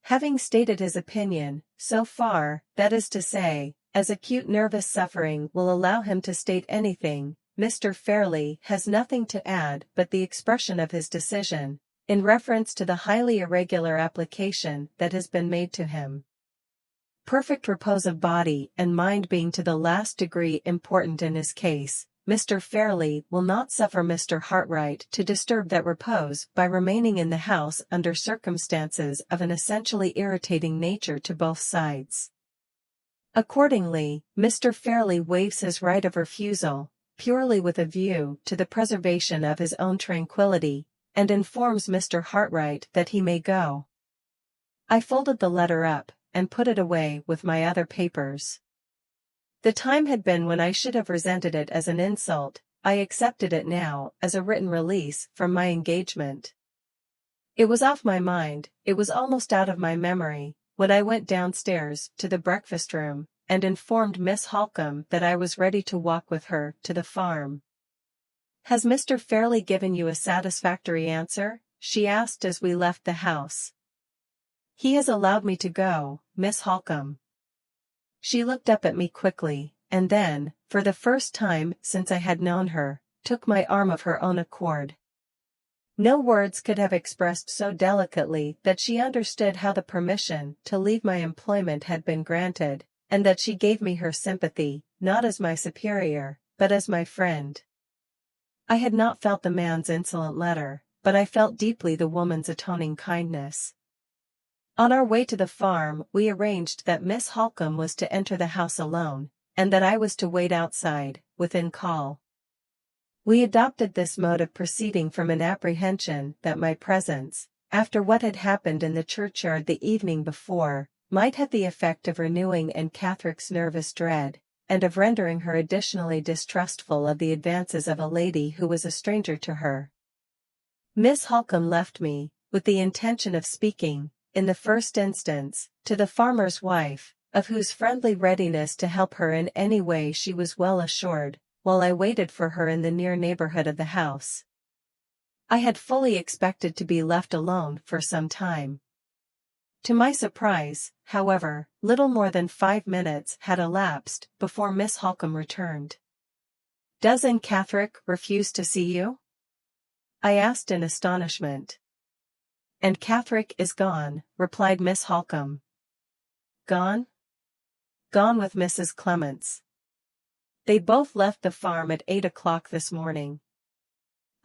Having stated his opinion, so far, that is to say, as acute nervous suffering will allow him to state anything, Mr. Fairlie has nothing to add but the expression of his decision, in reference to the highly irregular application that has been made to him. Perfect repose of body and mind being to the last degree important in his case, Mr. Fairley will not suffer Mr. Hartright to disturb that repose by remaining in the house under circumstances of an essentially irritating nature to both sides. Accordingly, Mr. Fairley waives his right of refusal, purely with a view to the preservation of his own tranquility, and informs Mr. Hartright that he may go. I folded the letter up, and put it away with my other papers. The time had been when I should have resented it as an insult. I accepted it now as a written release from my engagement. It was off my mind, it was almost out of my memory, when I went downstairs to the breakfast room, and informed Miss Holcombe that I was ready to walk with her to the farm. "Has Mr. Fairley given you a satisfactory answer?" she asked as we left the house. "He has allowed me to go, Miss Holcombe." She looked up at me quickly, and then, for the first time since I had known her, took my arm of her own accord. No words could have expressed so delicately that she understood how the permission to leave my employment had been granted, and that she gave me her sympathy, not as my superior, but as my friend. I had not felt the man's insolent letter, but I felt deeply the woman's atoning kindness. On our way to the farm, we arranged that Miss Holcombe was to enter the house alone, and that I was to wait outside, within call. We adopted this mode of proceeding from an apprehension that my presence, after what had happened in the churchyard the evening before, might have the effect of renewing Aunt Catherick's nervous dread, and of rendering her additionally distrustful of the advances of a lady who was a stranger to her. Miss Holcombe left me, with the intention of speaking, in the first instance, to the farmer's wife, of whose friendly readiness to help her in any way she was well assured, while I waited for her in the near neighborhood of the house. I had fully expected to be left alone for some time. To my surprise, however, little more than 5 minutes had elapsed before Miss Holcombe returned. "Does Aunt Catherick refuse to see you?" I asked in astonishment. "Aunt Catherick is gone," replied Miss Holcombe. "Gone?" "Gone with Mrs. Clements. They both left the farm at 8 o'clock this morning."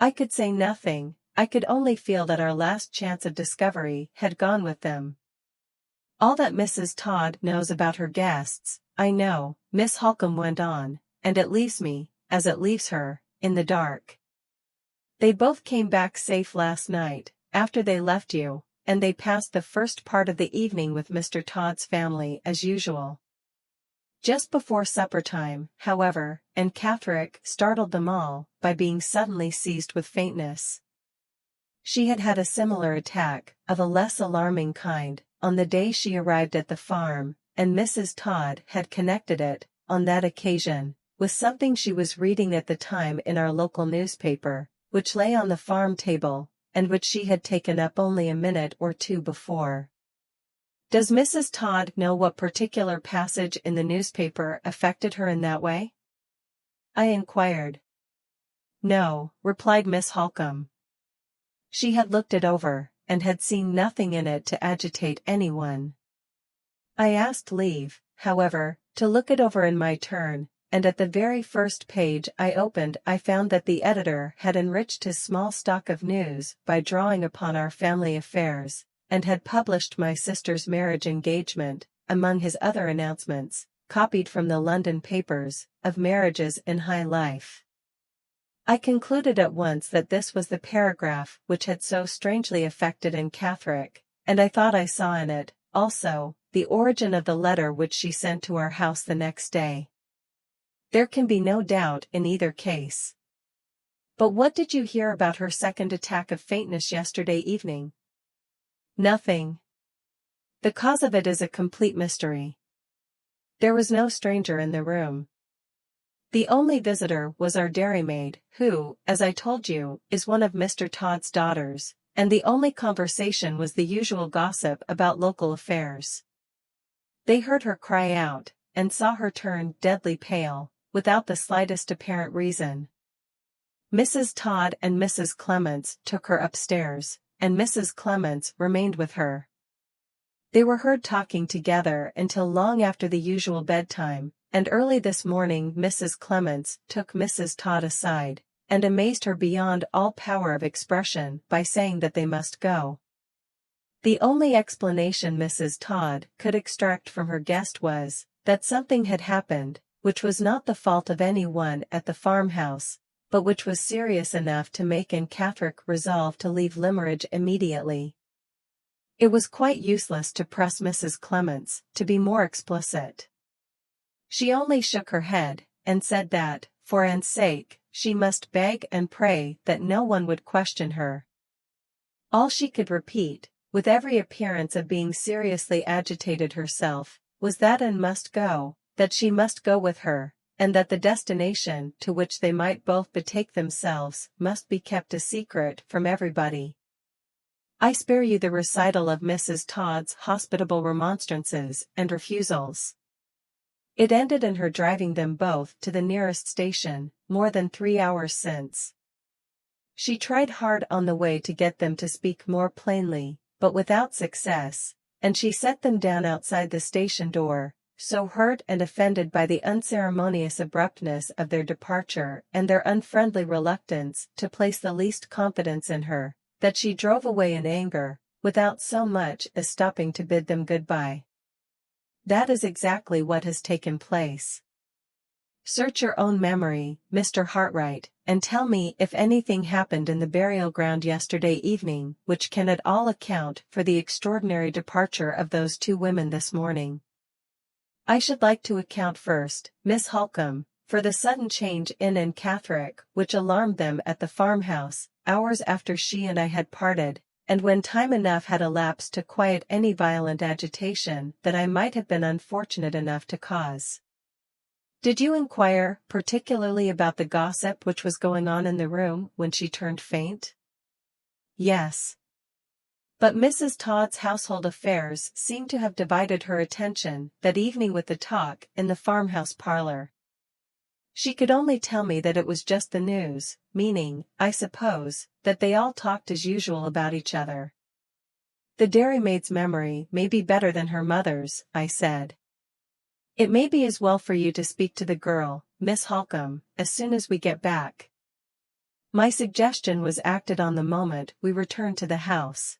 I could say nothing, I could only feel that our last chance of discovery had gone with them. "All that Mrs. Todd knows about her guests, I know," Miss Holcombe went on, "and it leaves me, as it leaves her, in the dark. They both came back safe last night, after they left you, and they passed the first part of the evening with Mr. Todd's family as usual. Just before supper time, however, Aunt Catherick startled them all by being suddenly seized with faintness. She had had a similar attack, of a less alarming kind, on the day she arrived at the farm, and Mrs. Todd had connected it, on that occasion, with something she was reading at the time in our local newspaper, which lay on the farm table, and which she had taken up only a minute or two before. "Does Mrs. Todd know what particular passage in the newspaper affected her in that way?" I inquired. "No," replied Miss Holcombe. She had looked it over, and had seen nothing in it to agitate anyone. I asked leave, however, to look it over in my turn, and at the very first page I opened I found that the editor had enriched his small stock of news by drawing upon our family affairs, and had published my sister's marriage engagement, among his other announcements, copied from the London papers, of marriages in high life. I concluded at once that this was the paragraph which had so strangely affected Aunt Catherick, and I thought I saw in it, also, the origin of the letter which she sent to our house the next day. There can be no doubt in either case. But what did you hear about her second attack of faintness yesterday evening? Nothing. The cause of it is a complete mystery. There was no stranger in the room. The only visitor was our dairymaid, who, as I told you, is one of Mr. Todd's daughters, and the only conversation was the usual gossip about local affairs. They heard her cry out, and saw her turn deadly pale, without the slightest apparent reason. Mrs. Todd and Mrs. Clements took her upstairs, and Mrs. Clements remained with her. They were heard talking together until long after the usual bedtime, and early this morning Mrs. Clements took Mrs. Todd aside, and amazed her beyond all power of expression by saying that they must go. The only explanation Mrs. Todd could extract from her guest was that something had happened, which was not the fault of anyone at the farmhouse, but which was serious enough to make Aunt Catherine resolve to leave Limmeridge immediately. It was quite useless to press Mrs. Clements to be more explicit. She only shook her head, and said that, for Aunt's sake, she must beg and pray that no one would question her. All she could repeat, with every appearance of being seriously agitated herself, was that Anne must go, that she must go with her, and that the destination to which they might both betake themselves must be kept a secret from everybody. I spare you the recital of Mrs. Todd's hospitable remonstrances and refusals. It ended in her driving them both to the nearest station, more than 3 hours since. She tried hard on the way to get them to speak more plainly, but without success, and she set them down outside the station door, so hurt and offended by the unceremonious abruptness of their departure and their unfriendly reluctance to place the least confidence in her, that she drove away in anger, without so much as stopping to bid them good-bye. That is exactly what has taken place. Search your own memory, Mr. Hartright, and tell me if anything happened in the burial ground yesterday evening which can at all account for the extraordinary departure of those two women this morning. I should like to account first, Miss Holcombe, for the sudden change in Aunt Catherine which alarmed them at the farmhouse, hours after she and I had parted, and when time enough had elapsed to quiet any violent agitation that I might have been unfortunate enough to cause. Did you inquire particularly about the gossip which was going on in the room when she turned faint? Yes. But Mrs. Todd's household affairs seemed to have divided her attention that evening with the talk in the farmhouse parlor. She could only tell me that it was just the news, meaning, I suppose, that they all talked as usual about each other. The dairymaid's memory may be better than her mother's, I said. It may be as well for you to speak to the girl, Miss Holcombe, as soon as we get back. My suggestion was acted on the moment we returned to the house.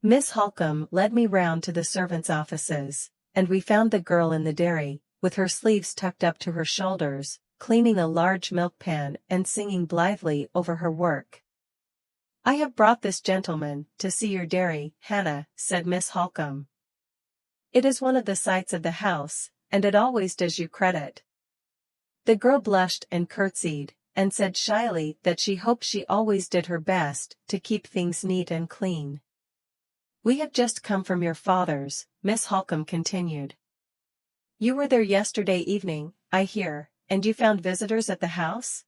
Miss Holcombe led me round to the servants' offices, and we found the girl in the dairy, with her sleeves tucked up to her shoulders, cleaning a large milk pan and singing blithely over her work. I have brought this gentleman to see your dairy, Hannah, said Miss Holcombe. It is one of the sights of the house, and it always does you credit. The girl blushed and curtsied, and said shyly that she hoped she always did her best to keep things neat and clean. We have just come from your father's, Miss Holcombe continued. You were there yesterday evening, I hear, and you found visitors at the house?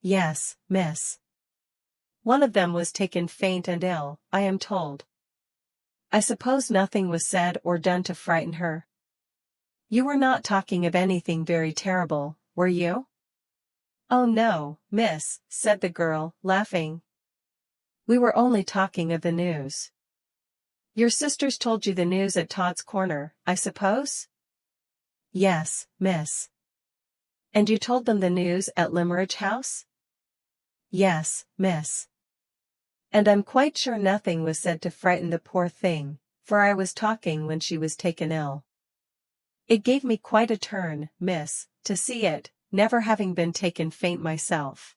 Yes, miss. One of them was taken faint and ill, I am told. I suppose nothing was said or done to frighten her. You were not talking of anything very terrible, were you? Oh no, miss, said the girl, laughing. We were only talking of the news. Your sisters told you the news at Todd's Corner, I suppose? Yes, miss. And you told them the news at Limmeridge House? Yes, miss. And I'm quite sure nothing was said to frighten the poor thing, for I was talking when she was taken ill. It gave me quite a turn, miss, to see it, never having been taken faint myself.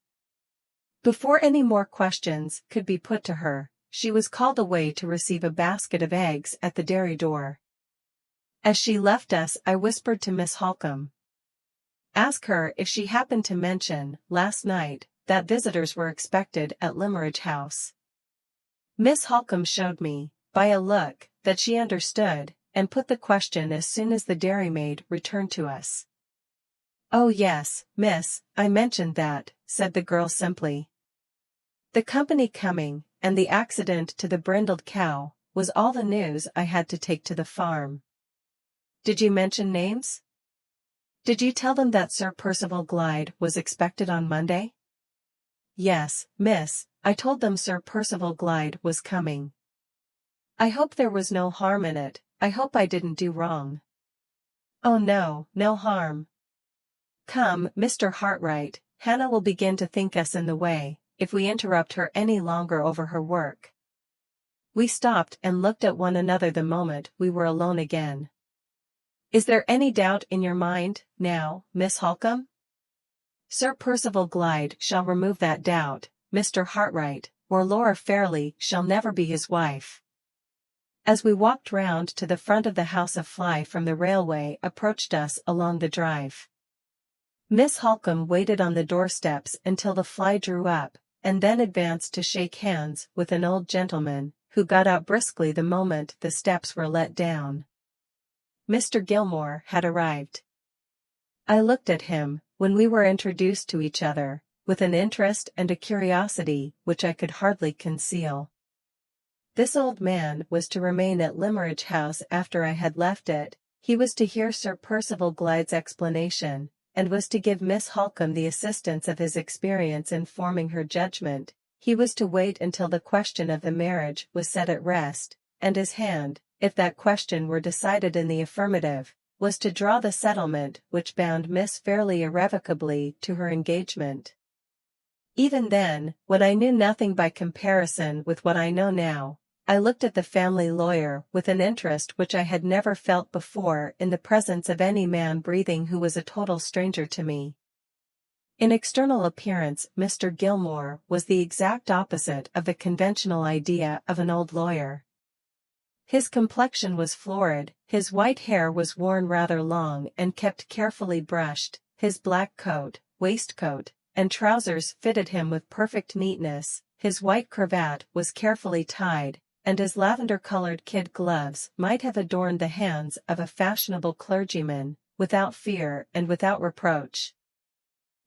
Before any more questions could be put to her, she was called away to receive a basket of eggs at the dairy door. As she left us, I whispered to Miss Holcombe. Ask her if she happened to mention, last night, that visitors were expected at Limmeridge House. Miss Holcombe showed me, by a look, that she understood, and put the question as soon as the dairymaid returned to us. Oh yes, miss, I mentioned that, said the girl simply. The company coming, and the accident to the brindled cow, was all the news I had to take to the farm. Did you mention names? Did you tell them that Sir Percival Glyde was expected on Monday? Yes, miss, I told them Sir Percival Glyde was coming. I hope there was no harm in it, I hope I didn't do wrong. Oh no, no harm. Come, Mr. Hartright, Hannah will begin to think us in the way, if we interrupt her any longer over her work. We stopped and looked at one another the moment we were alone again. Is there any doubt in your mind, now, Miss Holcombe? Sir Percival Glyde shall remove that doubt, Mr. Hartright, or Laura Fairley shall never be his wife. As we walked round to the front of the house a fly from the railway approached us along the drive. Miss Holcombe waited on the doorsteps until the fly drew up, and then advanced to shake hands with an old gentleman, who got out briskly the moment the steps were let down. Mr. Gilmore had arrived. I looked at him, when we were introduced to each other, with an interest and a curiosity which I could hardly conceal. This old man was to remain at Limmeridge House after I had left it, he was to hear Sir Percival Glyde's explanation, and was to give Miss Holcombe the assistance of his experience in forming her judgment. He was to wait until the question of the marriage was set at rest, and his hand, if that question were decided in the affirmative, was to draw the settlement which bound Miss Fairley irrevocably to her engagement. Even then, when I knew nothing by comparison with what I know now, I looked at the family lawyer with an interest which I had never felt before in the presence of any man breathing who was a total stranger to me. In external appearance, Mr. Gilmore was the exact opposite of the conventional idea of an old lawyer. His complexion was florid, his white hair was worn rather long and kept carefully brushed, his black coat, waistcoat, and trousers fitted him with perfect neatness, his white cravat was carefully tied, and his lavender-colored kid gloves might have adorned the hands of a fashionable clergyman, without fear and without reproach.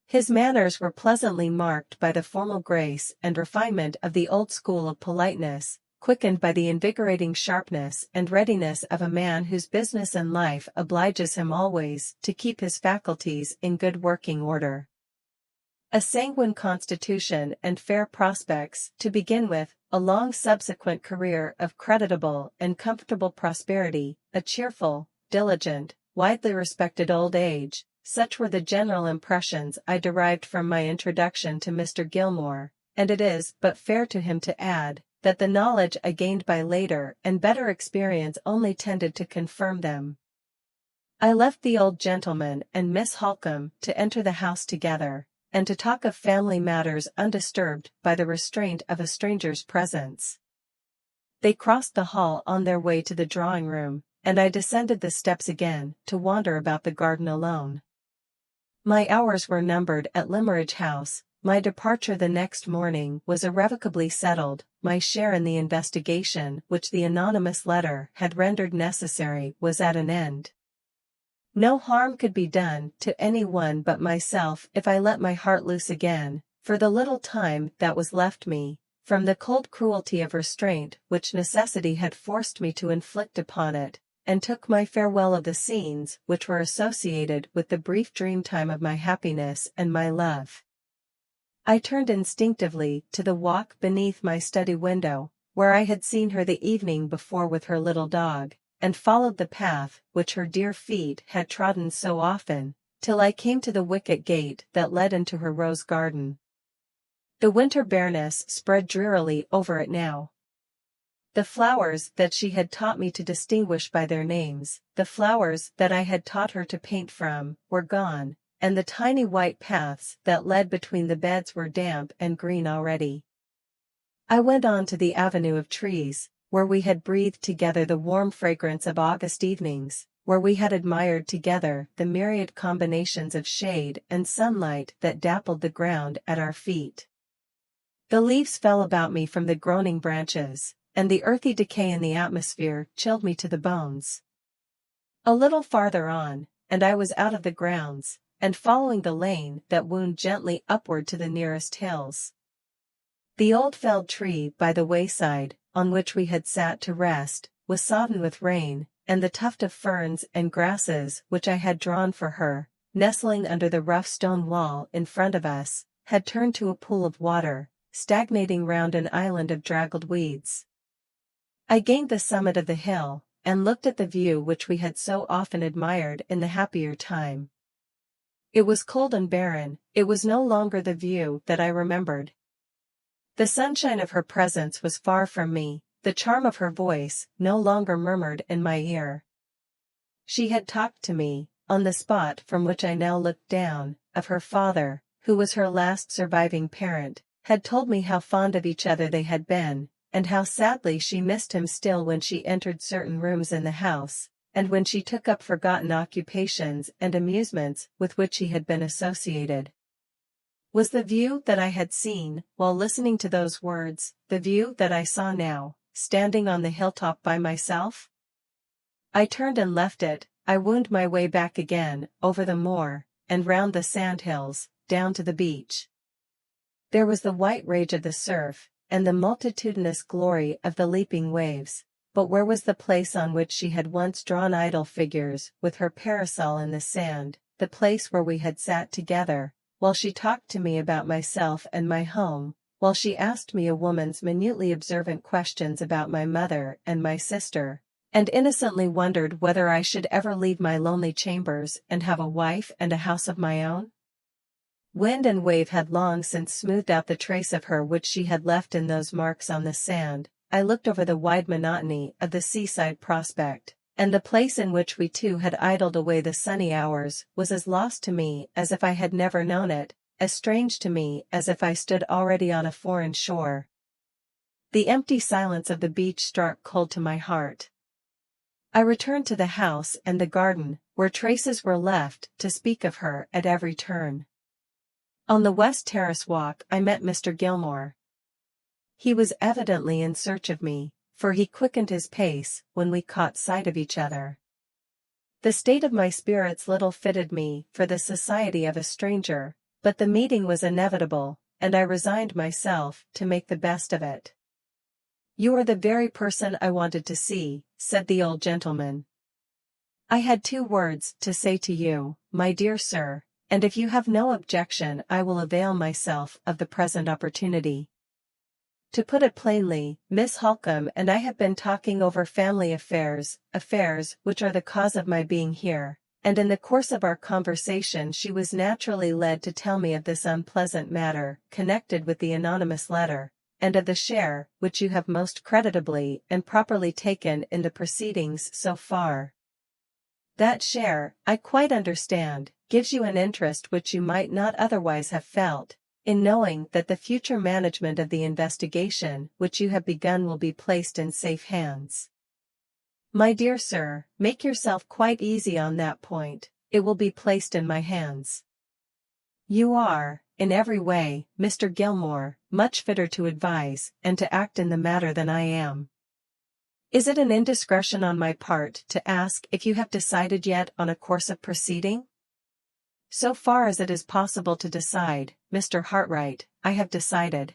His manners were pleasantly marked by the formal grace and refinement of the old school of politeness, quickened by the invigorating sharpness and readiness of a man whose business in life obliges him always to keep his faculties in good working order. A sanguine constitution and fair prospects, to begin with, a long subsequent career of creditable and comfortable prosperity, a cheerful, diligent, widely respected old age, such were the general impressions I derived from my introduction to Mr. Gilmore, and it is but fair to him to add, that the knowledge I gained by later and better experience only tended to confirm them. I left the old gentleman and Miss Holcombe to enter the house together, and to talk of family matters undisturbed by the restraint of a stranger's presence. They crossed the hall on their way to the drawing-room, and I descended the steps again, to wander about the garden alone. My hours were numbered at Limmeridge House, my departure the next morning was irrevocably settled, my share in the investigation which the anonymous letter had rendered necessary was at an end. No harm could be done to any one but myself if I let my heart loose again, for the little time that was left me, from the cold cruelty of restraint which necessity had forced me to inflict upon it, and took my farewell of the scenes which were associated with the brief dream time of my happiness and my love. I turned instinctively to the walk beneath my study window, where I had seen her the evening before with her little dog, and followed the path which her dear feet had trodden so often, till I came to the wicket gate that led into her rose garden. The winter bareness spread drearily over it now. The flowers that she had taught me to distinguish by their names, the flowers that I had taught her to paint from, were gone, and the tiny white paths that led between the beds were damp and green already. I went on to the avenue of trees, where we had breathed together the warm fragrance of August evenings, where we had admired together the myriad combinations of shade and sunlight that dappled the ground at our feet. The leaves fell about me from the groaning branches, and the earthy decay in the atmosphere chilled me to the bones. A little farther on, and I was out of the grounds, and following the lane that wound gently upward to the nearest hills. The old felled tree by the wayside, on which we had sat to rest, was sodden with rain, and the tuft of ferns and grasses which I had drawn for her, nestling under the rough stone wall in front of us, had turned to a pool of water, stagnating round an island of draggled weeds. I gained the summit of the hill, and looked at the view which we had so often admired in the happier time. It was cold and barren, it was no longer the view that I remembered. The sunshine of her presence was far from me, the charm of her voice no longer murmured in my ear. She had talked to me, on the spot from which I now looked down, of her father, who was her last surviving parent, had told me how fond of each other they had been, and how sadly she missed him still when she entered certain rooms in the house, and when she took up forgotten occupations and amusements with which he had been associated. Was the view that I had seen, while listening to those words, the view that I saw now, standing on the hilltop by myself? I turned and left it. I wound my way back again, over the moor, and round the sandhills, down to the beach. There was the white rage of the surf, and the multitudinous glory of the leaping waves, but where was the place on which she had once drawn idle figures with her parasol in the sand, the place where we had sat together, while she talked to me about myself and my home, while she asked me a woman's minutely observant questions about my mother and my sister, and innocently wondered whether I should ever leave my lonely chambers and have a wife and a house of my own? Wind and wave had long since smoothed out the trace of her which she had left in those marks on the sand. I looked over the wide monotony of the seaside prospect, and the place in which we two had idled away the sunny hours was as lost to me as if I had never known it, as strange to me as if I stood already on a foreign shore. The empty silence of the beach struck cold to my heart. I returned to the house and the garden, where traces were left to speak of her at every turn. On the West Terrace walk I met Mr. Gilmore. He was evidently in search of me, for he quickened his pace when we caught sight of each other. The state of my spirits little fitted me for the society of a stranger, but the meeting was inevitable, and I resigned myself to make the best of it. "You are the very person I wanted to see," said the old gentleman. "I had 2 words to say to you, my dear sir, and if you have no objection I will avail myself of the present opportunity. To put it plainly, Miss Holcombe and I have been talking over family affairs which are the cause of my being here, and in the course of our conversation she was naturally led to tell me of this unpleasant matter connected with the anonymous letter, and of the share which you have most creditably and properly taken in the proceedings so far. That share, I quite understand, gives you an interest which you might not otherwise have felt, in knowing that the future management of the investigation which you have begun will be placed in safe hands. My dear sir, make yourself quite easy on that point, it will be placed in my hands. You are, in every way, Mr. Gilmore, much fitter to advise and to act in the matter than I am. Is it an indiscretion on my part to ask if you have decided yet on a course of proceeding? So far as it is possible to decide, Mr. Hartright, I have decided.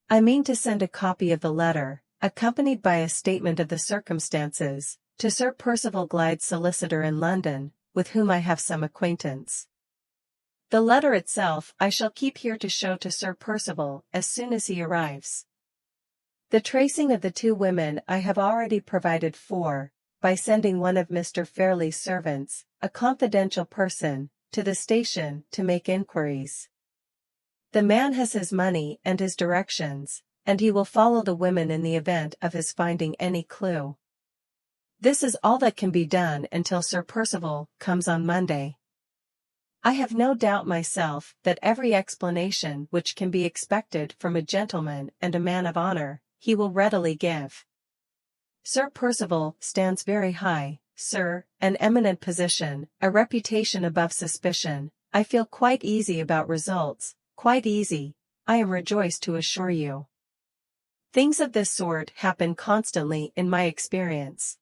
I mean to send a copy of the letter, accompanied by a statement of the circumstances, to Sir Percival Glyde's solicitor in London, with whom I have some acquaintance. The letter itself I shall keep here to show to Sir Percival as soon as he arrives. The tracing of the 2 women I have already provided for, by sending one of Mr. Fairlie's servants, a confidential person, to the station to make inquiries. The man has his money and his directions, and he will follow the women in the event of his finding any clue. This is all that can be done until Sir Percival comes on Monday. I have no doubt myself that every explanation which can be expected from a gentleman and a man of honor, he will readily give. Sir Percival stands very high, sir, an eminent position, a reputation above suspicion. I feel quite easy about results, quite easy, I am rejoiced to assure you. Things of this sort happen constantly in my experience.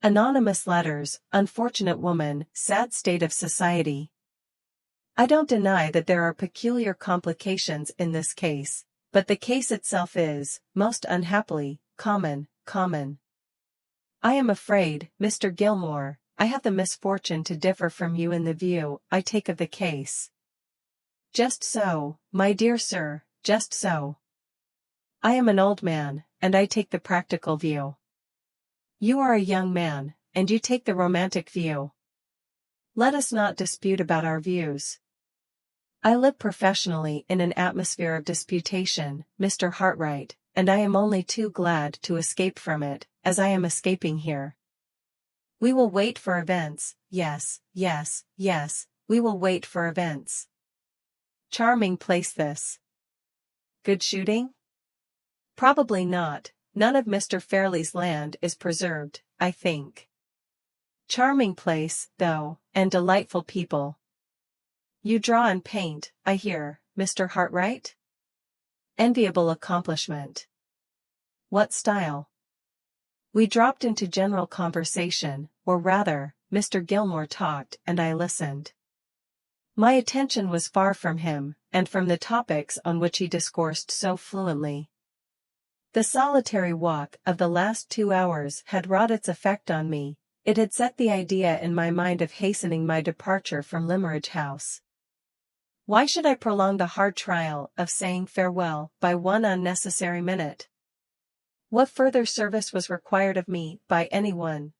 Anonymous letters, unfortunate woman, sad state of society. I don't deny that there are peculiar complications in this case, but the case itself is, most unhappily, common. I am afraid, Mr. Gilmore, I have the misfortune to differ from you in the view I take of the case. Just so, my dear sir, just so. I am an old man, and I take the practical view. You are a young man, and you take the romantic view. Let us not dispute about our views. I live professionally in an atmosphere of disputation, Mr. Hartright, and I am only too glad to escape from it, as I am escaping here. We will wait for events, yes, yes, yes, we will wait for events. Charming place this. Good shooting? Probably not, none of Mr. Fairley's land is preserved, I think. Charming place, though, and delightful people. You draw and paint, I hear, Mr. Hartright? Enviable accomplishment. What style? We dropped into general conversation, or rather, Mr. Gilmore talked and I listened. My attention was far from him, and from the topics on which he discoursed so fluently. The solitary walk of the last 2 hours had wrought its effect on me. It had set the idea in my mind of hastening my departure from Limmeridge House. Why should I prolong the hard trial of saying farewell by one unnecessary minute? What further service was required of me by anyone?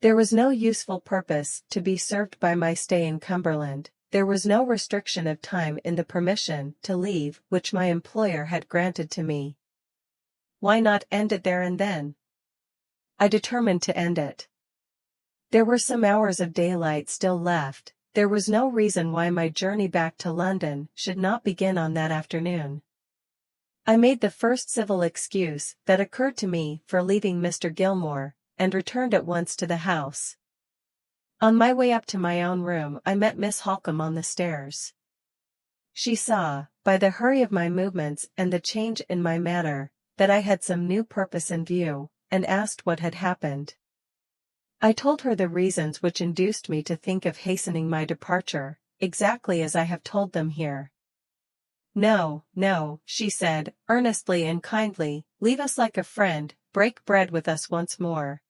There was no useful purpose to be served by my stay in Cumberland. There was no restriction of time in the permission to leave which my employer had granted to me. Why not end it there and then? I determined to end it. There were some hours of daylight still left. There was no reason why my journey back to London should not begin on that afternoon. I made the first civil excuse that occurred to me for leaving Mr. Gilmore, and returned at once to the house. On my way up to my own room I met Miss Holcombe on the stairs. She saw, by the hurry of my movements and the change in my manner, that I had some new purpose in view, and asked what had happened. I told her the reasons which induced me to think of hastening my departure, exactly as I have told them here. No, no, she said, earnestly and kindly, leave us like a friend, break bread with us once more.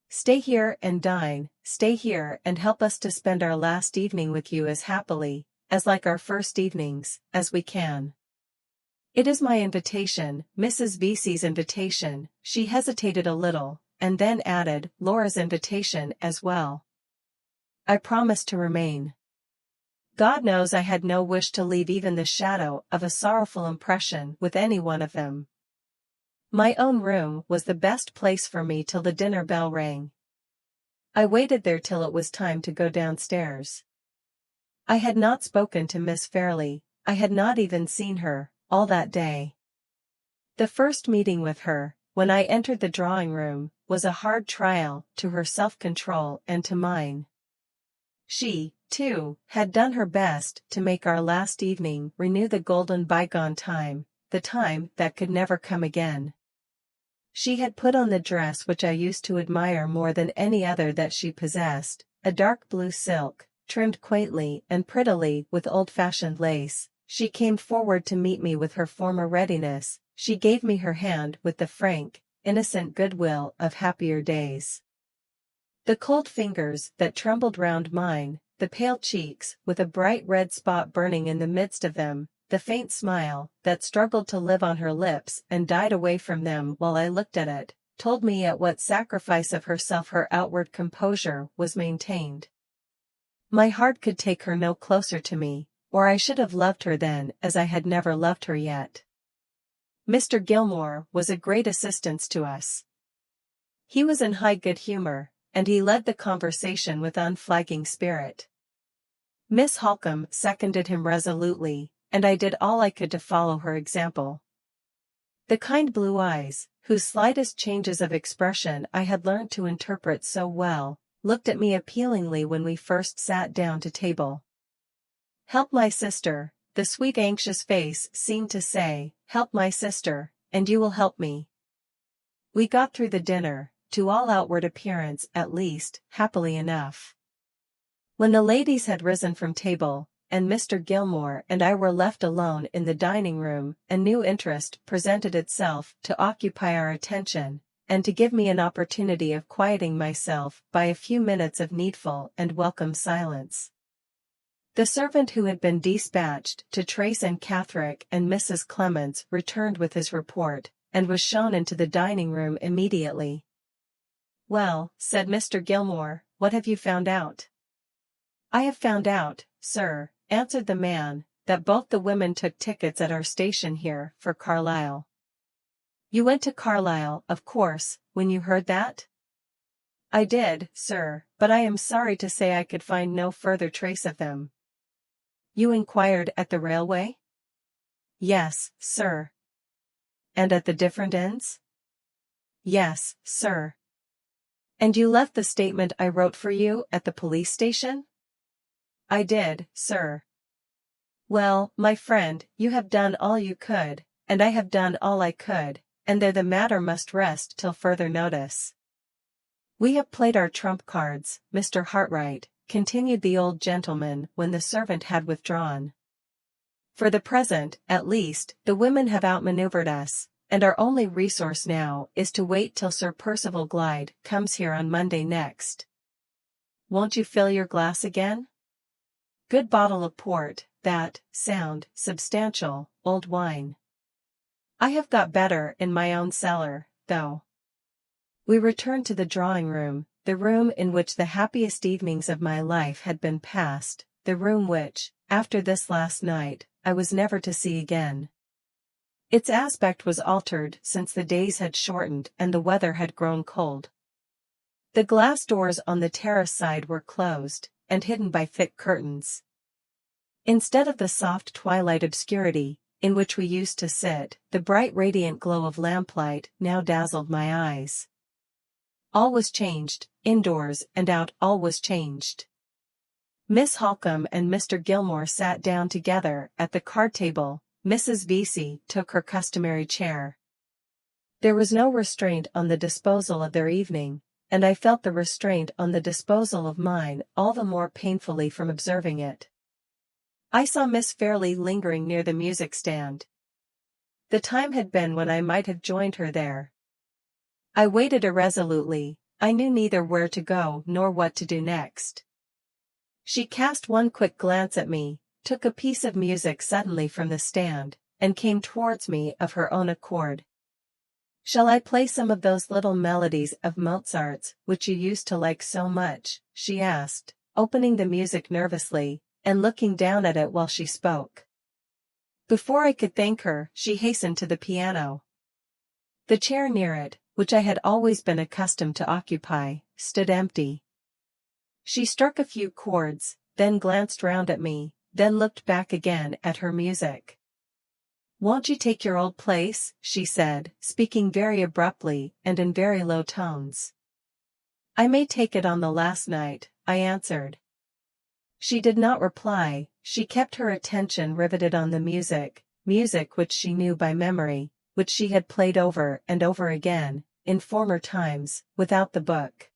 Stay here and dine, stay here and help us to spend our last evening with you as happily, as like our first evenings, as we can. It is my invitation, Mrs. Vesey's invitation. She hesitated a little, and then added, Laura's invitation as well. I promised to remain. God knows I had no wish to leave even the shadow of a sorrowful impression with any one of them. My own room was the best place for me till the dinner bell rang. I waited there till it was time to go downstairs. I had not spoken to Miss Fairley, I had not even seen her, all that day. The first meeting with her, when I entered the drawing-room, was a hard trial to her self-control and to mine. She, too, had done her best to make our last evening renew the golden bygone time, the time that could never come again. She had put on the dress which I used to admire more than any other that she possessed, a dark blue silk, trimmed quaintly and prettily with old-fashioned lace. She came forward to meet me with her former readiness. She gave me her hand with the frank, innocent goodwill of happier days. The cold fingers that trembled round mine, the pale cheeks with a bright red spot burning in the midst of them, the faint smile that struggled to live on her lips and died away from them while I looked at it, told me at what sacrifice of herself her outward composure was maintained. My heart could take her no closer to me, or I should have loved her then as I had never loved her yet. Mr. Gilmore was a great assistance to us. He was in high good humor, and he led the conversation with unflagging spirit. Miss Holcombe seconded him resolutely, and I did all I could to follow her example. The kind blue eyes, whose slightest changes of expression I had learned to interpret so well, looked at me appealingly when we first sat down to table. Help my sister, the sweet anxious face seemed to say, help my sister, and you will help me. We got through the dinner, to all outward appearance at least, happily enough. When the ladies had risen from table, and Mr. Gilmore and I were left alone in the dining-room, a new interest presented itself to occupy our attention, and to give me an opportunity of quieting myself by a few minutes of needful and welcome silence. The servant who had been dispatched to trace and Catherick and Mrs. Clements returned with his report, and was shown into the dining-room immediately. "Well," said Mr. Gilmore, "what have you found out?" "I have found out, sir," answered the man, "that both the women took tickets at our station here for Carlisle." "You went to Carlisle, of course, when you heard that?" "I did, sir, but I am sorry to say I could find no further trace of them." "You inquired at the railway?" "Yes, sir." "And at the different inns?" "Yes, sir." "And you left the statement I wrote for you at the police station?" "I did, sir." "Well, my friend, you have done all you could, and I have done all I could, and there the matter must rest till further notice." "We have played our trump cards, Mr. Hartright," continued the old gentleman when the servant had withdrawn. "For the present, at least, the women have outmaneuvered us, and our only resource now is to wait till Sir Percival Glyde comes here on Monday next. Won't you fill your glass again? Good bottle of port, that, sound, substantial, old wine. I have got better in my own cellar, though." We returned to the drawing-room, the room in which the happiest evenings of my life had been passed, the room which, after this last night, I was never to see again. Its aspect was altered since the days had shortened and the weather had grown cold. The glass doors on the terrace side were closed, and hidden by thick curtains. Instead of the soft twilight obscurity, in which we used to sit, the bright radiant glow of lamplight now dazzled my eyes. All was changed, indoors and out all was changed. Miss Holcombe and Mr. Gilmore sat down together at the card table. Mrs. Vesey took her customary chair. There was no restraint on the disposal of their evening, and I felt the restraint on the disposal of mine all the more painfully from observing it. I saw Miss Fairlie lingering near the music stand. The time had been when I might have joined her there. I waited irresolutely. I knew neither where to go nor what to do next. She cast one quick glance at me, took a piece of music suddenly from the stand, and came towards me of her own accord. "Shall I play some of those little melodies of Mozart's which you used to like so much?" she asked, opening the music nervously, and looking down at it while she spoke. Before I could thank her, she hastened to the piano. The chair near it, which I had always been accustomed to occupy, stood empty. She struck a few chords, then glanced round at me, then looked back again at her music. "Won't you take your old place?" she said, speaking very abruptly and in very low tones. "I may take it on the last night," I answered. She did not reply. She kept her attention riveted on the music which she knew by memory, which she had played over and over again, in former times, without the book.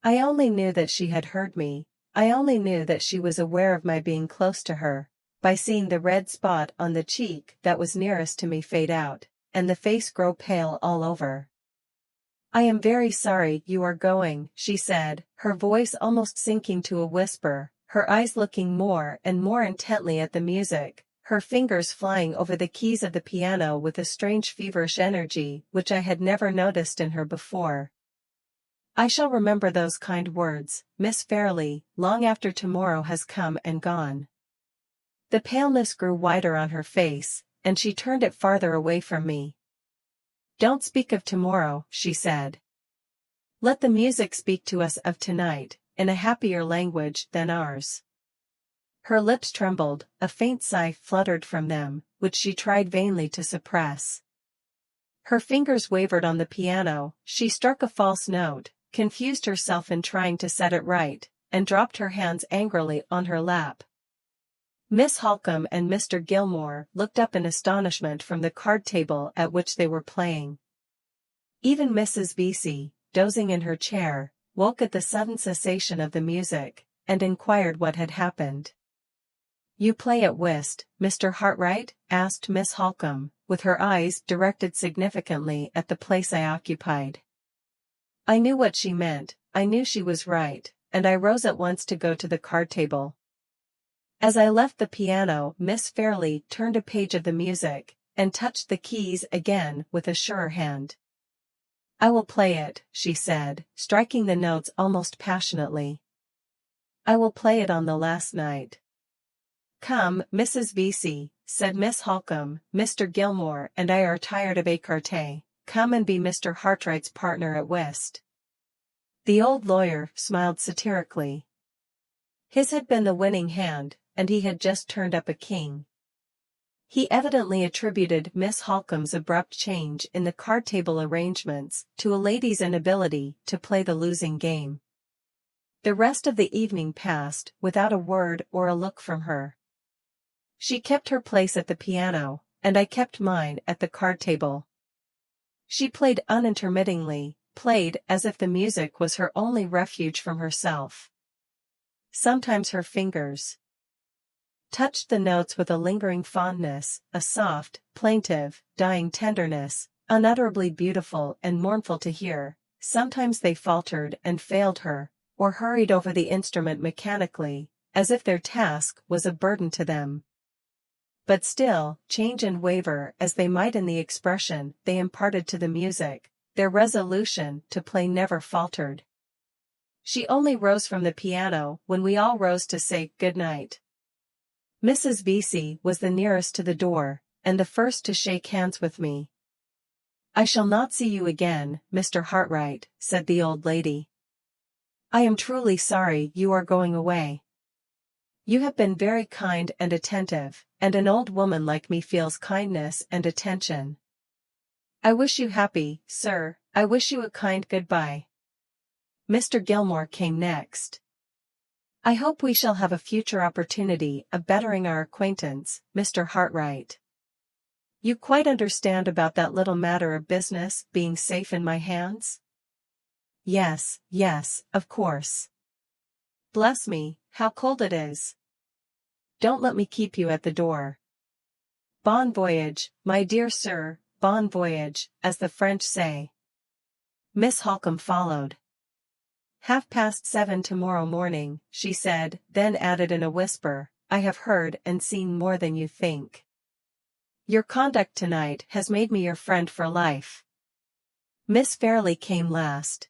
I only knew that she had heard me, I only knew that she was aware of my being close to her, by seeing the red spot on the cheek that was nearest to me fade out, and the face grow pale all over. "I am very sorry you are going," she said, her voice almost sinking to a whisper, her eyes looking more and more intently at the music, her fingers flying over the keys of the piano with a strange feverish energy which I had never noticed in her before. "I shall remember those kind words, Miss Fairlie, long after tomorrow has come and gone." The paleness grew wider on her face, and she turned it farther away from me. "Don't speak of tomorrow," she said. "Let the music speak to us of tonight, in a happier language than ours." Her lips trembled, a faint sigh fluttered from them, which she tried vainly to suppress. Her fingers wavered on the piano, she struck a false note, confused herself in trying to set it right, and dropped her hands angrily on her lap. Miss Holcombe and Mr. Gilmore looked up in astonishment from the card table at which they were playing. Even Mrs. Vesey, dozing in her chair, woke at the sudden cessation of the music, and inquired what had happened. "You play at whist, Mr. Hartright?" asked Miss Holcombe, with her eyes directed significantly at the place I occupied. I knew what she meant, I knew she was right, and I rose at once to go to the card table. As I left the piano, Miss Fairlie turned a page of the music, and touched the keys again with a surer hand. I will play it, she said, striking the notes almost passionately. I will play it on the last night. Come, Mrs. Vesey, said Miss Holcombe, Mr. Gilmore and I are tired of écarté. Come and be Mr. Hartright's partner at whist. The old lawyer smiled satirically. His had been the winning hand, and he had just turned up a king. He evidently attributed Miss Holcombe's abrupt change in the card table arrangements to a lady's inability to play the losing game. The rest of the evening passed without a word or a look from her. She kept her place at the piano, and I kept mine at the card table. She played unintermittingly, played as if the music was her only refuge from herself. Sometimes her fingers touched the notes with a lingering fondness, a soft, plaintive, dying tenderness, unutterably beautiful and mournful to hear. Sometimes they faltered and failed her, or hurried over the instrument mechanically, as if their task was a burden to them. But still, change and waver as they might in the expression they imparted to the music, their resolution to play never faltered. She only rose from the piano when we all rose to say good night. Mrs. Vesey was the nearest to the door, and the first to shake hands with me. I shall not see you again, Mr. Hartright, said the old lady. I am truly sorry you are going away. You have been very kind and attentive, and an old woman like me feels kindness and attention. I wish you happy, sir, I wish you a kind goodbye. Mr. Gilmore came next. I hope we shall have a future opportunity of bettering our acquaintance, Mr. Hartright. You quite understand about that little matter of business being safe in my hands? Yes, of course. Bless me, how cold it is. Don't let me keep you at the door. Bon voyage, my dear sir, bon voyage, as the French say. Miss Holcombe followed. 7:30 tomorrow morning, she said, then added in a whisper, I have heard and seen more than you think. Your conduct tonight has made me your friend for life. Miss Fairley came last.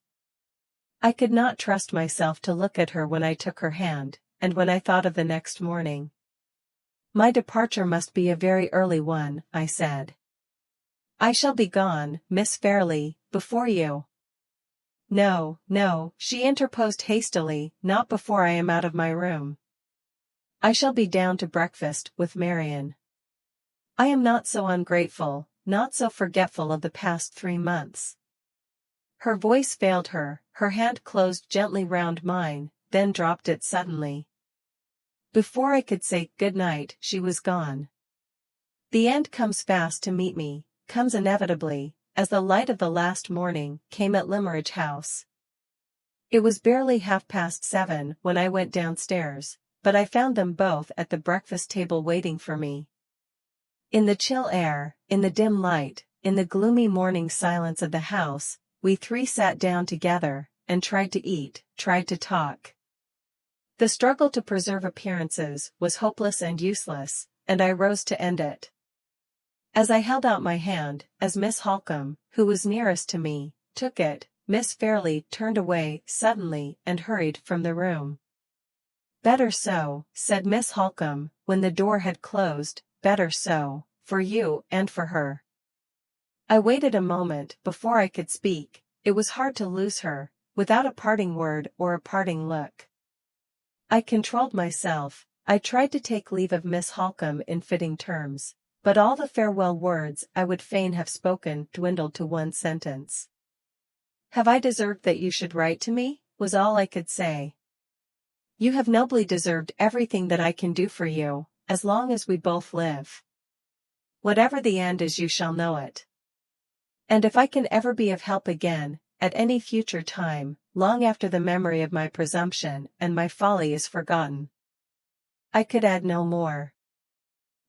I could not trust myself to look at her when I took her hand, and when I thought of the next morning. My departure must be a very early one, I said. I shall be gone, Miss Fairley, before you. No, she interposed hastily, not before I am out of my room. I shall be down to breakfast with Marian. I am not so ungrateful, not so forgetful of the past 3 months. Her voice failed her, her hand closed gently round mine, then dropped it suddenly. Before I could say good night, she was gone. The end comes fast to meet me, comes inevitably, as the light of the last morning came at Limeridge House. It was barely 7:30 when I went downstairs, but I found them both at the breakfast table waiting for me. In the chill air, in the dim light, in the gloomy morning silence of the house, we three sat down together, and tried to eat, tried to talk. The struggle to preserve appearances was hopeless and useless, and I rose to end it. As I held out my hand, as Miss Holcombe, who was nearest to me, took it, Miss Fairley turned away suddenly and hurried from the room. Better so, said Miss Holcombe, when the door had closed, better so, for you and for her. I waited a moment before I could speak. It was hard to lose her, without a parting word or a parting look. I controlled myself. I tried to take leave of Miss Holcombe in fitting terms, but all the farewell words I would fain have spoken dwindled to one sentence. Have I deserved that you should write to me? Was all I could say. You have nobly deserved everything that I can do for you, as long as we both live. Whatever the end is, you shall know it. And if I can ever be of help again, at any future time, long after the memory of my presumption and my folly is forgotten. I could add no more.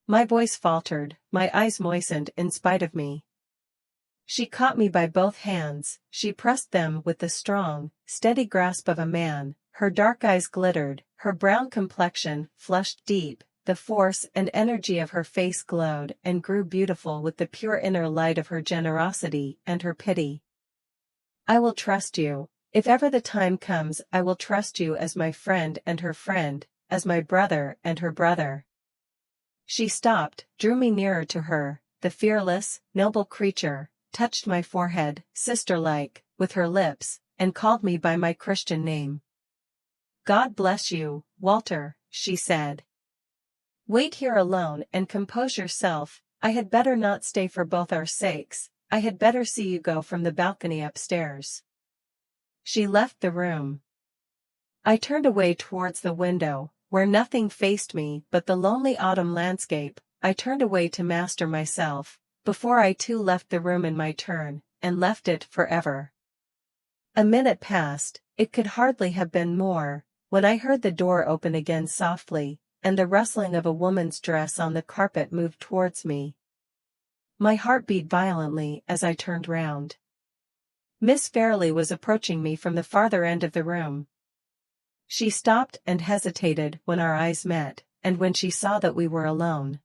My voice faltered, my eyes moistened in spite of me. She caught me by both hands, she pressed them with the strong, steady grasp of a man, her dark eyes glittered, her brown complexion flushed deep, the force and energy of her face glowed and grew beautiful with the pure inner light of her generosity and her pity. I will trust you. If ever the time comes, I will trust you as my friend and her friend, as my brother and her brother." She stopped, drew me nearer to her, the fearless, noble creature, touched my forehead, sister-like, with her lips, and called me by my Christian name. "God bless you, Walter," she said. "Wait here alone and compose yourself. I had better not stay for both our sakes. I had better see you go from the balcony upstairs." She left the room. I turned away towards the window, where nothing faced me but the lonely autumn landscape. I turned away to master myself, before I too left the room in my turn, and left it forever. A minute passed, it could hardly have been more, when I heard the door open again softly, and the rustling of a woman's dress on the carpet moved towards me. My heart beat violently as I turned round. Miss Fairley was approaching me from the farther end of the room. She stopped and hesitated when our eyes met, and when she saw that we were alone.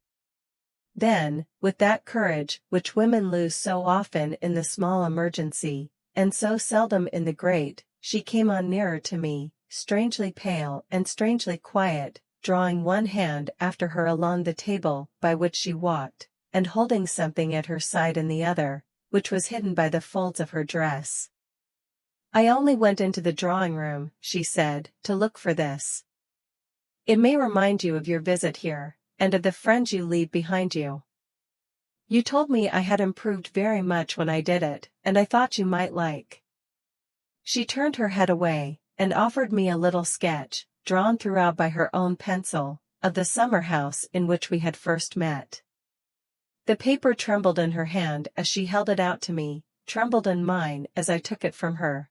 Then, with that courage which women lose so often in the small emergency, and so seldom in the great, she came on nearer to me, strangely pale and strangely quiet, drawing one hand after her along the table by which she walked, and holding something at her side in the other, which was hidden by the folds of her dress. "I only went into the drawing-room," she said, "to look for this. It may remind you of your visit here, and of the friends you leave behind you. You told me I had improved very much when I did it, and I thought you might like." She turned her head away, and offered me a little sketch, drawn throughout by her own pencil, of the summer house in which we had first met. The paper trembled in her hand as she held it out to me, trembled in mine as I took it from her.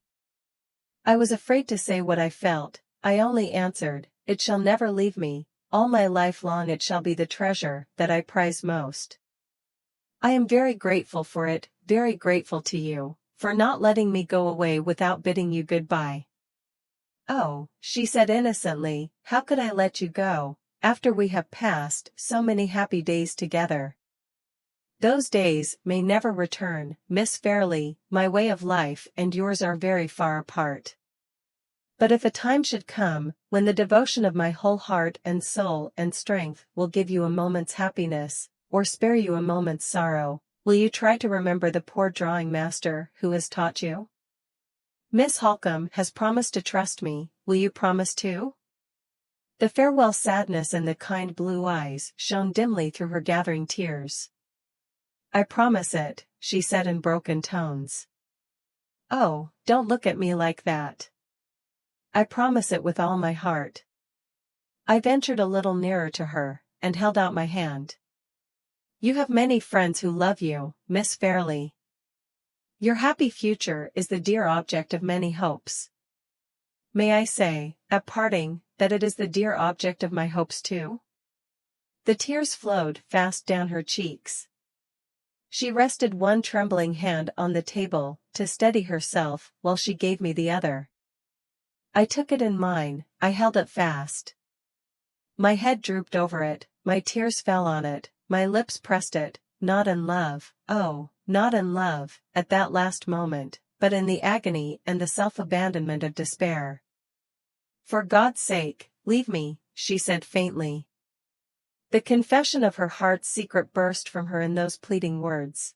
I was afraid to say what I felt. I only answered, "It shall never leave me, all my life long it shall be the treasure that I prize most. I am very grateful for it, very grateful to you, for not letting me go away without bidding you goodbye." "Oh," she said innocently, "how could I let you go, after we have passed so many happy days together?" "Those days may never return, Miss Fairley. My way of life and yours are very far apart. But if a time should come, when the devotion of my whole heart and soul and strength will give you a moment's happiness, or spare you a moment's sorrow, will you try to remember the poor drawing master who has taught you? Miss Holcombe has promised to trust me, will you promise too?" The farewell sadness in the kind blue eyes shone dimly through her gathering tears. "I promise it," she said in broken tones. "Oh, don't look at me like that. I promise it with all my heart." I ventured a little nearer to her, and held out my hand. "You have many friends who love you, Miss Fairley. Your happy future is the dear object of many hopes. May I say, at parting, that it is the dear object of my hopes too?" The tears flowed fast down her cheeks. She rested one trembling hand on the table, to steady herself, while she gave me the other. I took it in mine, I held it fast. My head drooped over it, my tears fell on it, my lips pressed it, not in love, oh, not in love, at that last moment, but in the agony and the self-abandonment of despair. "For God's sake, leave me," she said faintly. The confession of her heart's secret burst from her in those pleading words.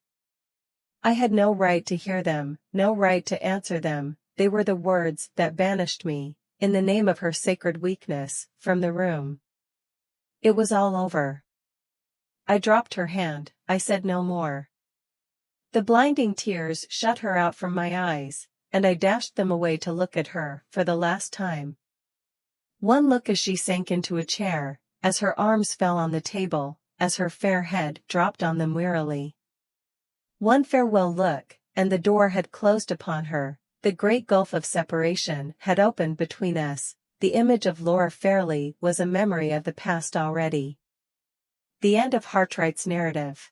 I had no right to hear them, no right to answer them. They were the words that banished me, in the name of her sacred weakness, from the room. It was all over. I dropped her hand, I said no more. The blinding tears shut her out from my eyes, and I dashed them away to look at her for the last time. One look as she sank into a chair, as her arms fell on the table, as her fair head dropped on them wearily. One farewell look, and the door had closed upon her. The great gulf of separation had opened between us. The image of Laura Fairley was a memory of the past already. The end of Hartright's narrative.